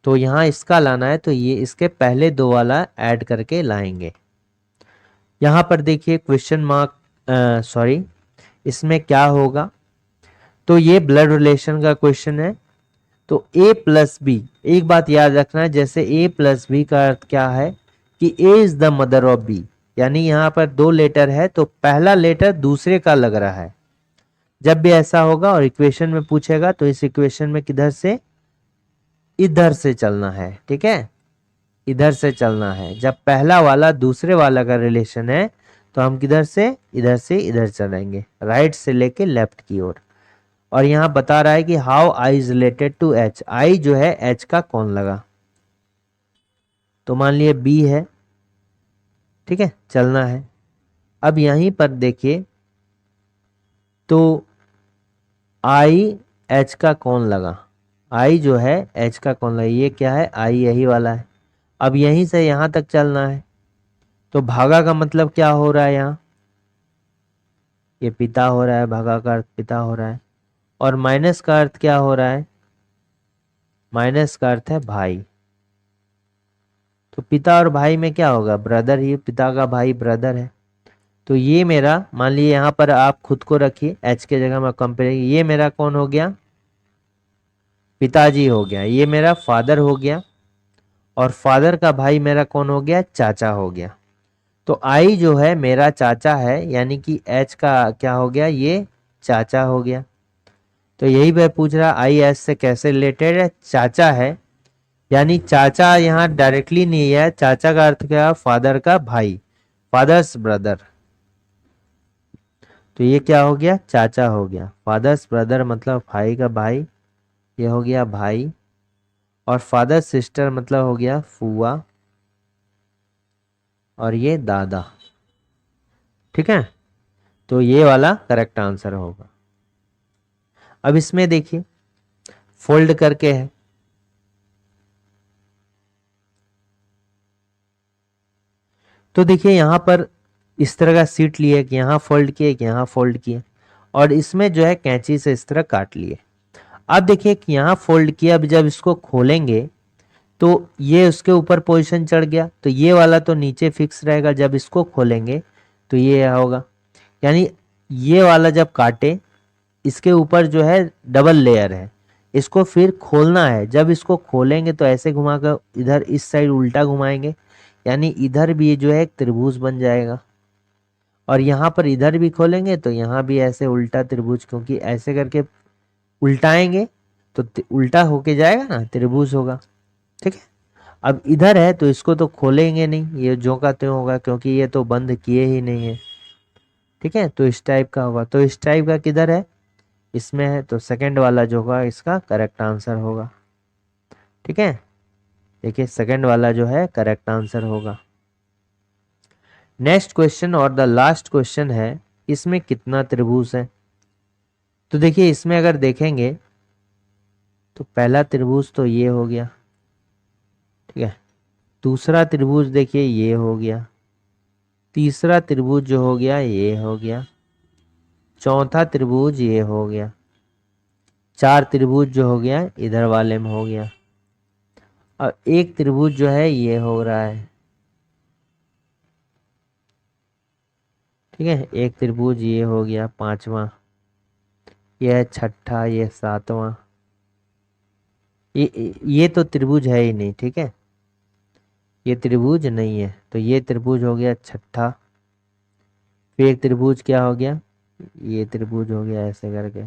तो यहाँ इसका लाना है तो ये इसके पहले 2 वाला ऐड करके लाएंगे। यहाँ पर देखिए क्वेश्चन मार्क, सॉरी, इसमें क्या होगा, तो ये ब्लड रिलेशन का क्वेश्चन है। तो a + b, एक बात याद रखना है, जैसे a + b का अर्थ क्या है कि a is the mother of b, यानी यहाँ पर 2 लेटर है तो पहला लेटर दूसरे का लग रहा है, जब भी ऐसा होगा और इक्वेशन में पूछेगा तो इस इक्वेशन में किधर से, इधर से चलना है, ठीक है, इधर से चलना है। जब पहला वाला दूसरे वाला का रिलेशन है तो हम किधर से इधर चलेंगे, राइट से लेके लेफ्ट की ओर। और यहां बता रहा है कि how I is related to H, I जो है एच का कौन लगा, तो मान लिए बी है, ठीक है, चलना है। अब यहीं पर देखिए तो आई एच का कौन लगा, आई जो है एच का कौन लगा, ये क्या है, आई यही वाला है। अब यहीं से यहां तक चलना है, तो भागा का मतलब क्या हो रहा है, यहाँ ये पिता हो रहा है, भागा का अर्थ पिता हो रहा है। और माइनस का अर्थ क्या हो रहा है, माइनस का अर्थ है भाई। तो पिता और भाई में क्या होगा, ब्रदर ही, पिता का भाई ब्रदर है। तो ये मेरा, मान लीजिए यहाँ पर आप खुद को रखिए, एच के जगह में कंपेयर, ये मेरा कौन हो गया, पिताजी हो गया, ये मेरा फादर हो गया, और फादर का भाई मेरा कौन हो गया, चाचा हो गया। तो आई जो है मेरा चाचा है, यानी कि एच का क्या हो गया, ये चाचा हो गया। तो यही वह पूछ रहा, आई एच से कैसे रिलेटेड है, चाचा है, यानी चाचा यहाँ डायरेक्टली नहीं है, चाचा का अर्थ क्या, फादर का भाई, फादर्स ब्रदर। तो ये क्या हो गया, चाचा हो गया, फादर्स ब्रदर मतलब भाई का भाई, ये हो गया भाई। और फादर सिस्टर मतलब हो गया फूआ, और ये दादा, ठीक है। तो ये वाला करेक्ट आंसर होगा। अब इसमें देखिए फोल्ड करके है, तो देखिए यहां पर इस तरह का सीट लिए, कि यहां फोल्ड किए, कि यहां फोल्ड किए, और इसमें जो है कैंची से इस तरह काट लिए। अब देखिए कि यहां फोल्ड किया, अब जब इसको खोलेंगे तो ये उसके ऊपर पोजीशन चढ़ गया, तो ये वाला तो नीचे फिक्स रहेगा, जब इसको खोलेंगे तो ये होगा, यानी ये वाला जब काटे, इसके ऊपर जो है डबल लेयर है, इसको फिर खोलना है। जब इसको खोलेंगे तो ऐसे घुमाकर इधर इस साइड उल्टा घुमाएंगे, यानी इधर भी जो है एक त्रिभुज बन जाएगा। और यहाँ पर इधर भी खोलेंगे तो यहाँ भी ऐसे उल्टा त्रिभुज, क्योंकि ऐसे करके उल्टाएंगे तो उल्टा होके जाएगा ना, त्रिभुज होगा, ठीक है। अब इधर है तो इसको तो खोलेंगे नहीं, ये जो का त्यों होगा, क्योंकि ये तो बंद किए ही नहीं है, ठीक है। तो इस टाइप का होगा, तो इस टाइप का किधर है, इसमें है, तो सेकंड वाला जो होगा इसका करेक्ट आंसर होगा, ठीक है। देखिए सेकंड वाला जो है करेक्ट आंसर होगा। नेक्स्ट क्वेश्चन और द लास्ट क्वेश्चन है, इसमें कितना त्रिभुज है। तो देखिए इसमें अगर देखेंगे तो पहला त्रिभुज तो ये हो गया, ठीक है, दूसरा त्रिभुज देखिए ये हो गया, तीसरा त्रिभुज जो हो गया ये हो गया, चौथा त्रिभुज ये हो गया, चार त्रिभुज जो हो गया इधर वाले में हो गया, और एक त्रिभुज जो है ये हो रहा है, ठीक है, एक त्रिभुज ये हो गया पांचवा, ये है छठा, ये सातवां, ये तो त्रिभुज है ही नहीं, ठीक है, ये त्रिभुज नहीं है, तो ये त्रिभुज हो गया छठा। फिर एक त्रिभुज क्या हो गया, ये त्रिभुज हो गया ऐसे करके,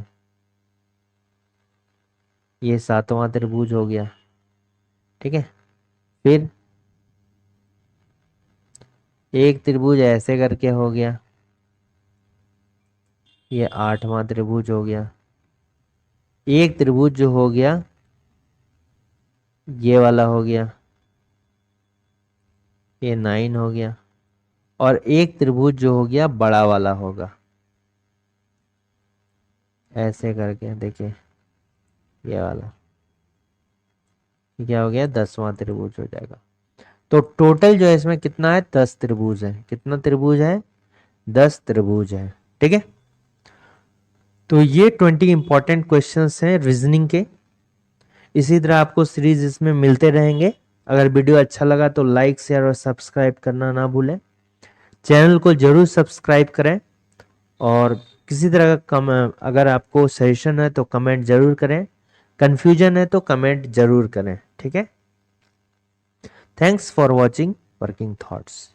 ये सातवां त्रिभुज हो गया, ठीक है। फिर एक त्रिभुज ऐसे करके हो गया, ये आठवां त्रिभुज हो गया। एक त्रिभुज जो हो गया ये वाला हो गया, ये 9 हो गया। और एक त्रिभुज जो हो गया बड़ा वाला होगा, ऐसे करके देखिए, ये वाला, ये क्या हो गया, 10वां त्रिभुज हो जाएगा। तो टोटल जो है इसमें कितना है, 10 त्रिभुज है। कितना त्रिभुज है, 10 त्रिभुज है, ठीक है। तो ये 20 इंपॉर्टेंट क्वेश्चंस हैं रीजनिंग के। इसी तरह आपको सीरीज इसमें मिलते रहेंगे। अगर वीडियो अच्छा लगा तो लाइक शेयर और सब्सक्राइब करना ना भूलें। चैनल को जरूर सब्सक्राइब करें, और किसी तरह का अगर आपको सजेशन है तो कमेंट जरूर करें, कंफ्यूजन है तो कमेंट जरूर करें, ठीक है। Thanks for watching working thoughts.